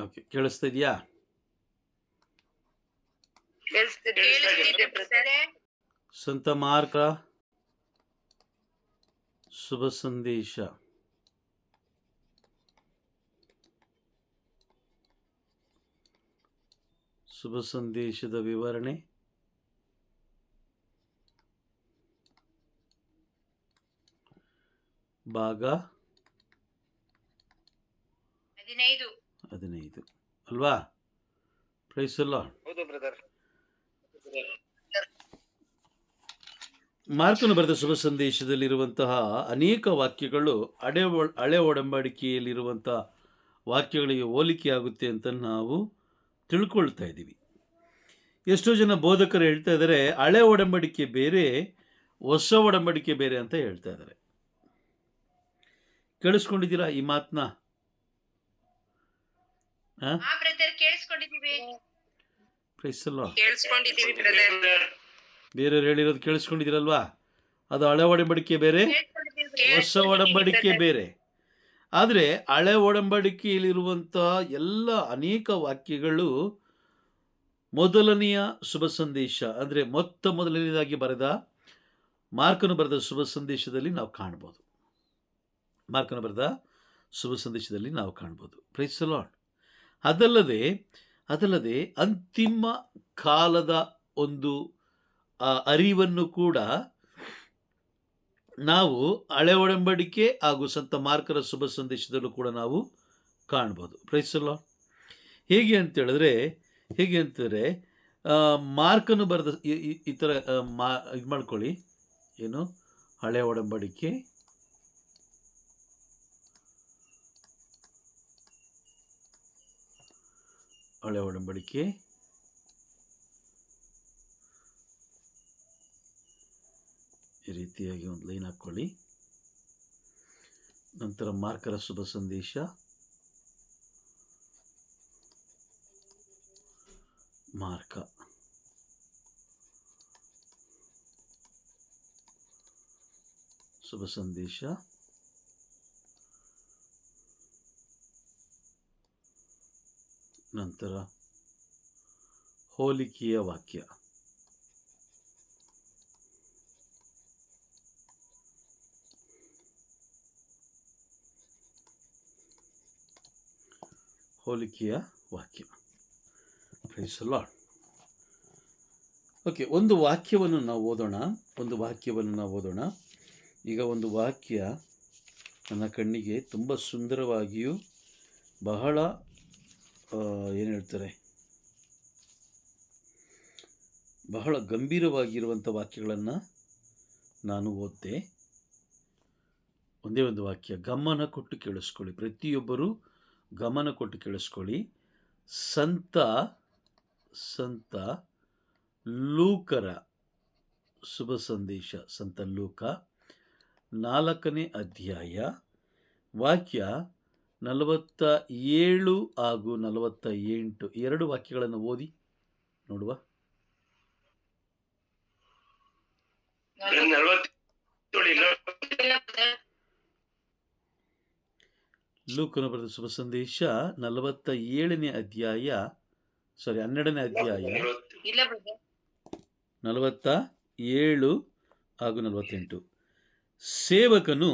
Okay, ಕೇಳಿಸ್ತಾ ಇದೆಯಾ? ಸಂತ ಮಾರ್ಕ ಶುಭ ಸಂದೇಶ, ಶುಭ ಸಂದೇಶದ ವಿವರಣೆ ಭಾಗ 15 ಅಲ್ವಾ? Praise the lord. ಮಾರ್ಕನು ಬರೆದ ಶುಭ ಸಂದೇಶದಲ್ಲಿರುವಂತಹ ಅನೇಕ ವಾಕ್ಯಗಳು ಹಳೆ ಒಡಂಬಡಿಕೆಯಲ್ಲಿರುವಂತಹ ವಾಕ್ಯಗಳಿಗೆ ಹೋಲಿಕೆಯಾಗುತ್ತೆ ಅಂತ ನಾವು ತಿಳ್ಕೊಳ್ತಾ ಇದ್ದೀವಿ. ಎಷ್ಟೋ ಜನ ಬೋಧಕರು ಹೇಳ್ತಾ ಇದ್ದಾರೆ ಹಳೆ ಒಡಂಬಡಿಕೆ ಬೇರೆ, ಹೊಸ ಒಡಂಬಡಿಕೆ ಬೇರೆ ಅಂತ ಹೇಳ್ತಾ ಇದ್ದಾರೆ. ಕೇಳಿಸ್ಕೊಂಡಿದ್ದೀರಾ ಈ ಮಾತನ್ನ? ಬೇರೆಯವ್ರು ಹೇಳಿರೋದು ಕೇಳಿಸ್ಕೊಂಡಿದ್ದೀರಲ್ವಾ? ಅದು ಹಳೆ ಒಡಂಬಡಿಕೆ ಬೇರೆ, ಹೊಸ ಒಡಂಬಡಿಕೆ ಬೇರೆ. ಆದರೆ ಹಳೆ ಒಡಂಬಡಿಕೆಯಲ್ಲಿರುವಂತಹ ಎಲ್ಲ ಅನೇಕ ವಾಕ್ಯಗಳು ಮೊದಲನೆಯ ಶುಭ ಸಂದೇಶ ಅಂದರೆ ಮೊದಲನೇದಾಗಿ ಬರೆದ ಮಾರ್ಕನು ಬರೆದ ಶುಭ ಸಂದೇಶದಲ್ಲಿ ನಾವು ಕಾಣ್ಬೋದು. ಮಾರ್ಕನು ಬರೆದ ಶುಭ ಸಂದೇಶದಲ್ಲಿ ನಾವು ಕಾಣ್ಬೋದು. Praise the Lord. ಅದಲ್ಲದೆ ಅಂತಿಮ ಕಾಲದ ಒಂದು ಅರಿವನ್ನು ಕೂಡ ನಾವು ಹಳೆ ಒಡಂಬಡಿಕೆ ಹಾಗೂ ಸಂತ ಮಾರ್ಕರ ಶುಭ ಸಂದೇಶದಲ್ಲೂ ಕೂಡ ನಾವು ಕಾಣ್ಬೋದು. Praise the Lord. ಹೇಗೆ ಅಂತಂದರೆ ಮಾರ್ಕನು ಬರೆದ ಈ ಥರ ಇದು ಮಾಡ್ಕೊಳ್ಳಿ, ಏನು ಹಳೆ ಒಡಂಬಡಿಕೆ, ಹಳೆ ಒಡಂಬಡಿಕೆ, ಈ ರೀತಿಯಾಗಿ ಒಂದು ಲೈನ್ ಹಾಕ್ಕೊಳ್ಳಿ. ನಂತರ ಮಾರ್ಕರ ಶುಭ ಸಂದೇಶ, ಮಾರ್ಕ, ಶುಭ ಸಂದೇಶ, ನಂತರ ಹೋಲಿಕೆಯ ವಾಕ್ಯ, ಹೋಲಿಕೆಯ ವಾಕ್ಯ. Price the Lord. ಓಕೆ, ಒಂದು ವಾಕ್ಯವನ್ನು ನಾವು ಓದೋಣ. ಈಗ ಒಂದು ವಾಕ್ಯ ನನ್ನ ಕಣ್ಣಿಗೆ ತುಂಬ ಸುಂದರವಾಗಿಯೂ ಬಹಳ ಏನು ಹೇಳ್ತಾರೆ, ಬಹಳ ಗಂಭೀರವಾಗಿರುವಂಥ ವಾಕ್ಯಗಳನ್ನು ನಾನು ಓದಿದೆ. ಒಂದೇ ಒಂದು ವಾಕ್ಯ ಗಮನ ಕೊಟ್ಟು ಕೇಳಿಸ್ಕೊಳ್ಳಿ, ಪ್ರತಿಯೊಬ್ಬರು ಗಮನ ಕೊಟ್ಟು ಕೇಳಿಸ್ಕೊಳ್ಳಿ. ಸಂತ ಲೂಕರ ಶುಭ ಸಂದೇಶ, ಸಂತ ಲೂಕ 4ನೇ ಅಧ್ಯಾಯ ವಾಕ್ಯ 47 ಹಾಗೂ 48 ಎರಡು ವಾಕ್ಯಗಳನ್ನು ಓದಿ ನೋಡುವ. ಲೂಕನು ಬರೆದ ಶುಭ ಸಂದೇಶ 12ನೇ ಅಧ್ಯಾಯ 47 ಹಾಗೂ 48. ಸೇವಕನು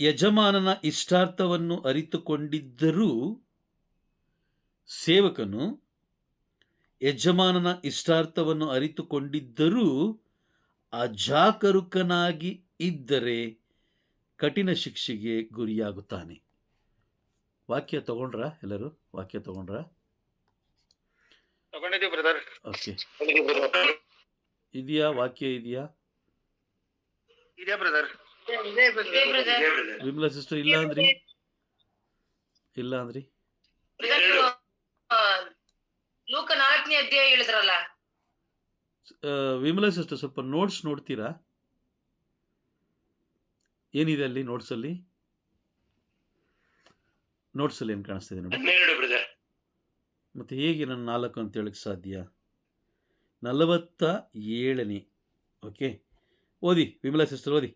ಯಜಮಾನನ ಇಷ್ಟಾರ್ಥವನ್ನು ಅರಿತುಕೊಂಡಿದ್ದರೂ ಅಜಾಗರೂಕನಾಗಿ ಇದ್ದರೆ ಕಠಿಣ ಶಿಕ್ಷೆಗೆ ಗುರಿಯಾಗುತ್ತಾನೆ. ವಾಕ್ಯ ತಗೊಂಡ್ರ ಎಲ್ಲರೂ? ವಾಕ್ಯ ತಗೊಂಡ್ರ? ಓಕೆ, ಇದೆಯಾ? ವಾಕ್ಯ ಇದೆಯಾ? ವಿಮಲಾ ಸಿಸ್ಟರ್ ಇಲ್ಲ ಅಂದ್ರಿ? ವಿಮಲಾ ಸಿಸ್ಟರ್ ಸ್ವಲ್ಪ ನೋಟ್ಸ್ ನೋಡ್ತೀರಾ? ಏನಿದೆ ಅಲ್ಲಿ ನೋಟ್ಸಲ್ಲಿ ಏನು ಕಾಣಿಸ್ತಿದೆ ನೋಡಿ. ಮತ್ತೆ ಹೇಗೆ ನಾನು 4 ಅಂತ ಹೇಳಕ್ಕೆ ಸಾಧ್ಯ? 47ನೇ. ಓಕೆ, ಓದಿ ವಿಮಲಾ ಸಿಸ್ಟರ್, ಓದಿ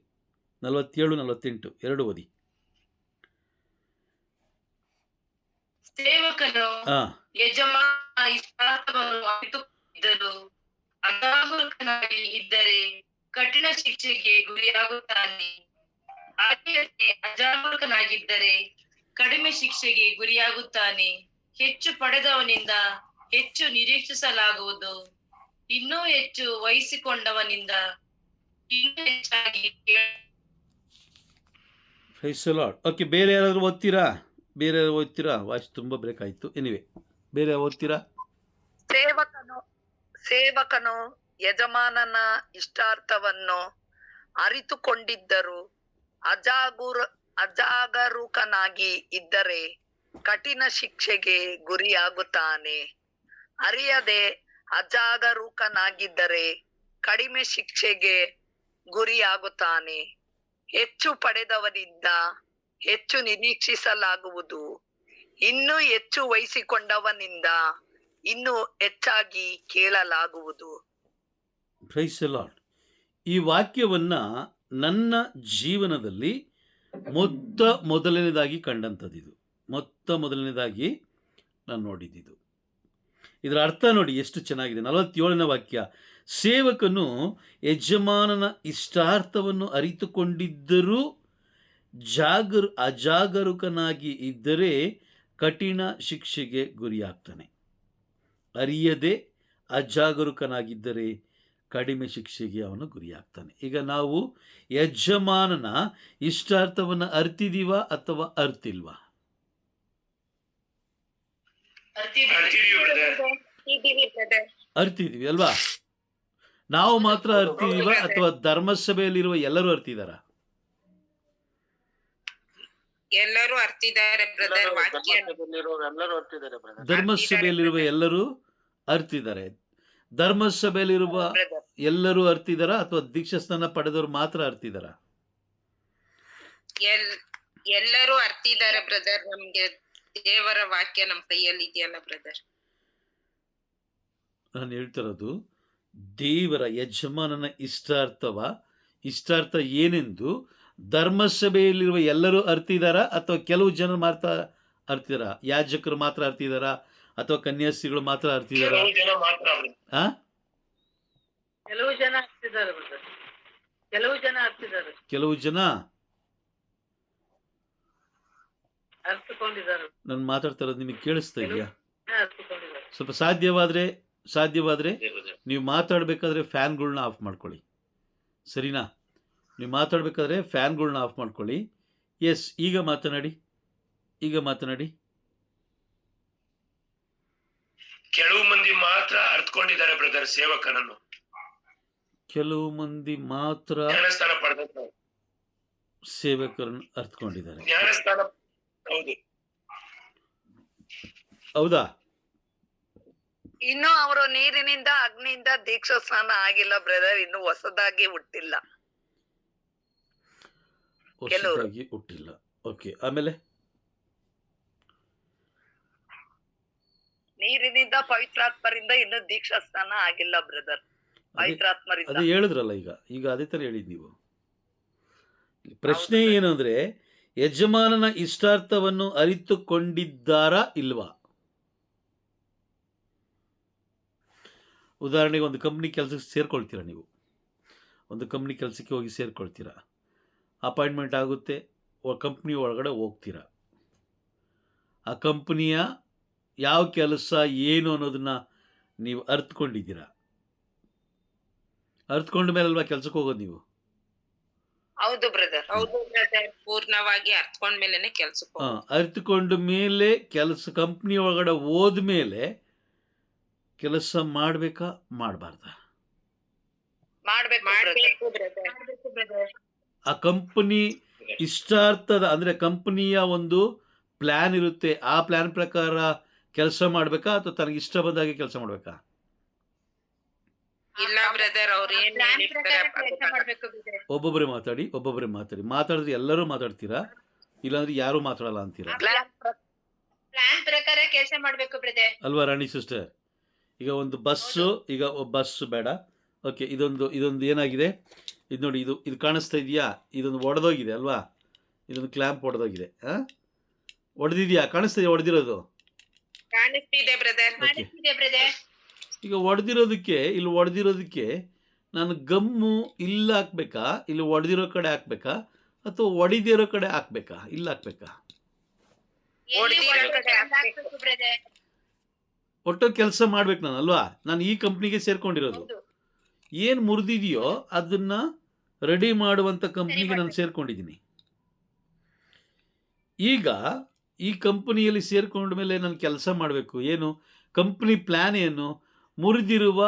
47, 48 ಎರಡು ಓದಿ. ಸೇವಕನು ಹಾ ಯಜಮಾನ ಇಷ್ಟಾರ್ಥವನ್ನು ಅರಿತುಕೊಂಡಿದ್ದರು ಅಜಾಗರೂಕನಾಗಿ ಇದ್ದರೆ ಕಠಿಣ ಶಿಕ್ಷೆಗೆ ಗುರಿಯಾಗುತ್ತಾನೆ. ಅರಿಯದೆ ಅಜಾಗರೂಕನಾಗಿದ್ದರೆ ಕಡಿಮೆ ಶಿಕ್ಷೆಗೆ ಗುರಿಯಾಗುತ್ತಾನೆ. ಹೆಚ್ಚು ಪಡೆದವನಿಂದ ಹೆಚ್ಚು ನಿರೀಕ್ಷಿಸಲಾಗುವುದು, ಇನ್ನೂ ಹೆಚ್ಚು ವಹಿಸಿಕೊಂಡವನಿಂದ ಇನ್ನೂ ಹೆಚ್ಚಾಗಿ ಓಕೆ, ಬೇರೆ ಯಾರಾದರೂ ಓದ್ತೀರಾ? ಬೇರೆ ಯಾರು ಓದ್ತೀರಾ? ವಾಯ್ಸ್ ತುಂಬ ಬ್ರೇಕ್ ಆಯಿತು. ಎನಿವೆ, ಬೇರೆ ಓದ್ತೀರಾ? ಸೇವಕನು ಯಜಮಾನನ ಇಷ್ಟಾರ್ಥವನ್ನು ಅರಿತುಕೊಂಡಿದ್ದರು ಅಜಾಗರೂಕನಾಗಿ ಇದ್ದರೆ ಕಠಿಣ ಶಿಕ್ಷೆಗೆ ಗುರಿಯಾಗುತ್ತಾನೆ. ಅರಿಯದೆ ಅಜಾಗರೂಕನಾಗಿದ್ದರೆ ಕಡಿಮೆ ಶಿಕ್ಷೆಗೆ ಗುರಿಯಾಗುತ್ತಾನೆ. ಹೆಚ್ಚು ಪಡೆದವನಿಂದ ಹೆಚ್ಚು ನಿರೀಕ್ಷಿಸಲಾಗುವುದು, ಇನ್ನೂ ಹೆಚ್ಚು ವಹಿಸಿಕೊಂಡವನಿಂದ ಇನ್ನೂ ಹೆಚ್ಚಾಗಿ ಕೇಳಲಾಗುವುದು. Price the lord. ಈ ವಾಕ್ಯವನ್ನ ನನ್ನ ಜೀವನದಲ್ಲಿ ಮೊದಲನೇದಾಗಿ ಕಂಡಂಥದ್ದಿದು. ಮೊದಲನೇದಾಗಿ ನಾನು ನೋಡಿದ್ದು. ಇದರ ಅರ್ಥ ನೋಡಿ ಎಷ್ಟು ಚೆನ್ನಾಗಿದೆ. 47ನೇ ವಾಕ್ಯ, ಸೇವಕನು ಯಜಮಾನನ ಇಷ್ಟಾರ್ಥವನ್ನು ಅರಿತುಕೊಂಡಿದ್ದರೂ ಅಜಾಗರೂಕನಾಗಿ ಇದ್ದರೆ ಕಠಿಣ ಶಿಕ್ಷೆಗೆ ಗುರಿಯಾಗ್ತಾನೆ. ಅರಿಯದೆ ಅಜಾಗರೂಕನಾಗಿದ್ದರೆ ಕಡಿಮೆ ಶಿಕ್ಷೆಗೆ ಅವನು ಗುರಿಯಾಗ್ತಾನೆ. ಈಗ ನಾವು ಯಜಮಾನನ ಇಷ್ಟಾರ್ಥವನ್ನು ಅರ್ತಿದೀವಾ ಅಥವಾ ಅರ್ತಿಲ್ವಾ? ಅರ್ತಿದೀವಿ ಅಲ್ವಾ? ನಾವು ಮಾತ್ರ ಅರ್ತಿದೀವ ಅಥವಾ ಧರ್ಮಸಭೆಯಲ್ಲಿರುವ ಎಲ್ಲರೂ ಅರ್ತಿದಾರ? ಎಲ್ಲರೂ ಅರ್ತಿದ್ದಾರೆ ಬ್ರದರ್. ಧರ್ಮಸಭೆಯಲ್ಲಿರುವ ಎಲ್ಲರೂ ಅರ್ತಿದ್ದಾರೆ. ಧರ್ಮಸಭೆಯಲ್ಲಿರುವ ಎಲ್ಲರೂ ಅರ್ತಿದಾರ ಅಥವಾ ದೀಕ್ಷಾಸ್ನಾನ ಪಡೆದವರು ಮಾತ್ರ ಅರ್ತಿದಾರ? ಎಲ್ಲರೂ ಅರ್ತಿದ್ದಾರೆ ಬ್ರದರ್. ನಮ್ಗೆ ದೇವರ ವಾಕ್ಯ ನಮ್ ಕೈಯಲ್ಲಿ ಇದೆಯಲ್ಲ ಬ್ರದರ್. ನಾನು ಹೇಳ್ತಿರೋದು ದೇವರ ಯಜಮಾನನ ಇಷ್ಟಾರ್ಥ ಏನೆಂದು ಧರ್ಮಸಭೆಯಲ್ಲಿರುವ ಎಲ್ಲರೂ ಅರ್ತಿದಾರ ಅಥವಾ ಕೆಲವು ಜನ ಮಾತ್ರ ಅರ್ತಿದಾರ? ಯಾಜಕರು ಮಾತ್ರ ಅರ್ತಿದಾರ ಅಥವಾ ಕನ್ಯಾಸ್ತ್ರೀಗಳು ಮಾತ್ರ ಅರ್ತಿದಾರ? ಕೆಲವು ಜನ ಅರ್ತಿದ್ದಾರೆ. ಕೆಲವು ಜನ ಅರ್ಥಕೊಂಡಿದ್ದಾರೆ. ನಾನು ಮಾತಾಡ್ತಾ ಇರೋದು ನಿಮಗೆ ಕೇಳಿಸ್ತಾ ಇದೆಯಾ? ಸ್ವಲ್ಪ ಸಾಧ್ಯವಾದ್ರೆ ನೀವು ಮಾತಾಡ್ಬೇಕಾದ್ರೆ ಫ್ಯಾನ್ಗಳನ್ನ ಆಫ್ ಮಾಡ್ಕೊಳ್ಳಿ, ಸರಿನಾ? ನೀವು ಮಾತಾಡ್ಬೇಕಾದ್ರೆ ಫ್ಯಾನ್ಗಳನ್ನ ಆಫ್ ಮಾಡ್ಕೊಳ್ಳಿ. ಎಸ್, ಈಗ ಮಾತನಾಡಿ. ಕೆಲವು ಮಂದಿ ಮಾತ್ರ ಅರ್ಥಕೊಂಡಿದ್ದಾರೆ ಬ್ರದರ್ ಸೇವಕನನ್ನು. ಕೆಲವು ಮಂದಿ ಮಾತ್ರ ಜ್ಞಾನಸ್ನಾನ ಪಡೆದ ಸೇವಕರನ್ನು ಅರ್ಥಕೊಂಡಿದ್ದಾರೆ. ಜ್ಞಾನಸ್ನಾನ, ಹೌದು. ಹೌದಾ? ಇನ್ನು ಅವರು ನೀರಿನಿಂದ ಅಗ್ನಿಯಿಂದ ದೀಕ್ಷಾ ಸ್ನಾನ ಆಗಿಲ್ಲ ಬ್ರದರ್. ಇನ್ನು ಹೊಸದಾಗಿ ಹುಟ್ಟಿಲ್ಲ. ಓಕೆ, ಆಮೇಲೆ ನೀರಿನಿಂದ ಪವಿತ್ರಾತ್ಮರಿಂದ ಇನ್ನು ದೀಕ್ಷಾ ಸ್ನಾನ ಆಗಿಲ್ಲ ಬ್ರದರ್. ಪವಿತ್ರಾತ್ಮರಿಂದ ಅದೇ ಹೇಳಿದ್ರಲ್ಲ, ಈಗ ಅದೇ ತರ ಹೇಳಿದ್ ನೀವು. ಪ್ರಶ್ನೆ ಏನು ಅಂದ್ರೆ, ಯಜಮಾನನ ಇಷ್ಟಾರ್ಥವನ್ನು ಅರಿತುಕೊಂಡಿದ್ದಾರಾ ಇಲ್ವಾ? ಉದಾಹರಣೆಗೆ ಒಂದು ಕಂಪ್ನಿ ಕೆಲಸಕ್ಕೆ ಸೇರ್ಕೊಳ್ತೀರಾ. ನೀವು ಒಂದು ಕಂಪ್ನಿ ಕೆಲಸಕ್ಕೆ ಹೋಗಿ ಸೇರ್ಕೊಳ್ತೀರಾ, ಅಪಾಯಿಂಟ್ಮೆಂಟ್ ಆಗುತ್ತೆ, ಕಂಪ್ನಿ ಒಳಗಡೆ ಹೋಗ್ತೀರಾ. ಆ ಕಂಪ್ನಿಯ ಯಾವ ಕೆಲಸ ಏನು ಅನ್ನೋದನ್ನ ನೀವು ಅರ್ಥಕೊಂಡಿದ್ದೀರಾ. ಅರ್ಥಕೊಂಡ ಮೇಲೆ ಅಲ್ವಾ ಕೆಲ್ಸಕ್ಕೆ ಹೋಗೋದು ನೀವು? ಹೌದು ಬ್ರದರ್. ಪೂರ್ಣವಾಗಿ ಅರ್ಥಕೊಂಡ್ಮೇಲೆ ಕೆಲ್ಸಕ್ಕೆ ಅರ್ಥಕೊಂಡ ಮೇಲೆ ಕಂಪ್ನಿ ಒಳಗಡೆ ಹೋದ್ಮೇಲೆ ಕೆಲಸ ಮಾಡ್ಬೇಕಾ ಮಾಡಬಾರ್ದಾ? ಆ ಕಂಪನಿ ಇಷ್ಟಾರ್ಥದ ಅಂದ್ರೆ ಕಂಪನಿಯ ಒಂದು ಪ್ಲಾನ್ ಇರುತ್ತೆ, ಆ ಪ್ಲಾನ್ ಪ್ರಕಾರ ಕೆಲಸ ಮಾಡ್ಬೇಕಾ ಅಥವಾ ತನಗೆ ಇಷ್ಟ ಬಂದಾಗೆ ಕೆಲಸ ಮಾಡ್ಬೇಕಾ? ಒಬ್ಬೊಬ್ಬರೇ ಮಾತಾಡಿದ್ರೆ ಎಲ್ಲರೂ ಮಾತಾಡ್ತೀರಾ, ಇಲ್ಲಾಂದ್ರೆ ಯಾರು ಮಾತಾಡಲ್ಲ ಅಂತೀರಾ ಅಲ್ವಾ ರಾಣಿ ಸಿಸ್ಟರ್? ಈಗ ಒಂದು ಬಸ್ ಬೇಡ, ಓಕೆ, ಇದೊಂದು ಏನಾಗಿದೆ, ಇದು ನೋಡಿ, ಇದು ಕಾಣಿಸ್ತಾ ಇದೆಯಾ? ಇದೊಂದು ಒಡೆದೋಗಿದೆ ಅಲ್ವಾ? ಇದೊಂದು ಕ್ಲ್ಯಾಂಪ್ ಒಡೆದೋಗಿದೆ. ಒಡೆದಿದ್ಯಾ? ಕಾಣಿಸ್ತಾ ಇದೆಯಾ ಒಡೆದಿರೋದು? ಕಾಣಿಸ್ತಿದೆ ಬ್ರದರ್. Okay. ಈಗ ಹೊಡೆದಿರೋದಕ್ಕೆ ನಾನು ಗಮ್ಮು ಇಲ್ಲಿ ಹಾಕ್ಬೇಕಾ, ಇಲ್ಲಿ ಹೊಡೆದಿರೋ ಕಡೆ ಹಾಕ್ಬೇಕಾ, ಅಥವಾ ಹೊಡಿದಿರೋ ಕಡೆ ಹಾಕ್ಬೇಕಾ, ಇಲ್ಲಿ ಹಾಕ್ಬೇಕಾ? ಒಟ್ಟು ಕೆಲಸ ಮಾಡ್ಬೇಕು ನಾನು ಅಲ್ವಾ? ನಾನು ಈ ಕಂಪ್ನಿಗೆ ಸೇರ್ಕೊಂಡಿರೋದು, ಏನು ಮುರಿದಿದೆಯೋ ಅದನ್ನ ರೆಡಿ ಮಾಡುವಂತ ಕಂಪ್ನಿಗೆ ನಾನು ಸೇರ್ಕೊಂಡಿದ್ದೀನಿ. ಈಗ ಈ ಕಂಪನಿಯಲ್ಲಿ ಸೇರ್ಕೊಂಡ ಮೇಲೆ ನಾನು ಕೆಲಸ ಮಾಡಬೇಕು. ಏನು ಕಂಪನಿ ಪ್ಲಾನ್? ಏನು? ಮುರಿದಿರುವ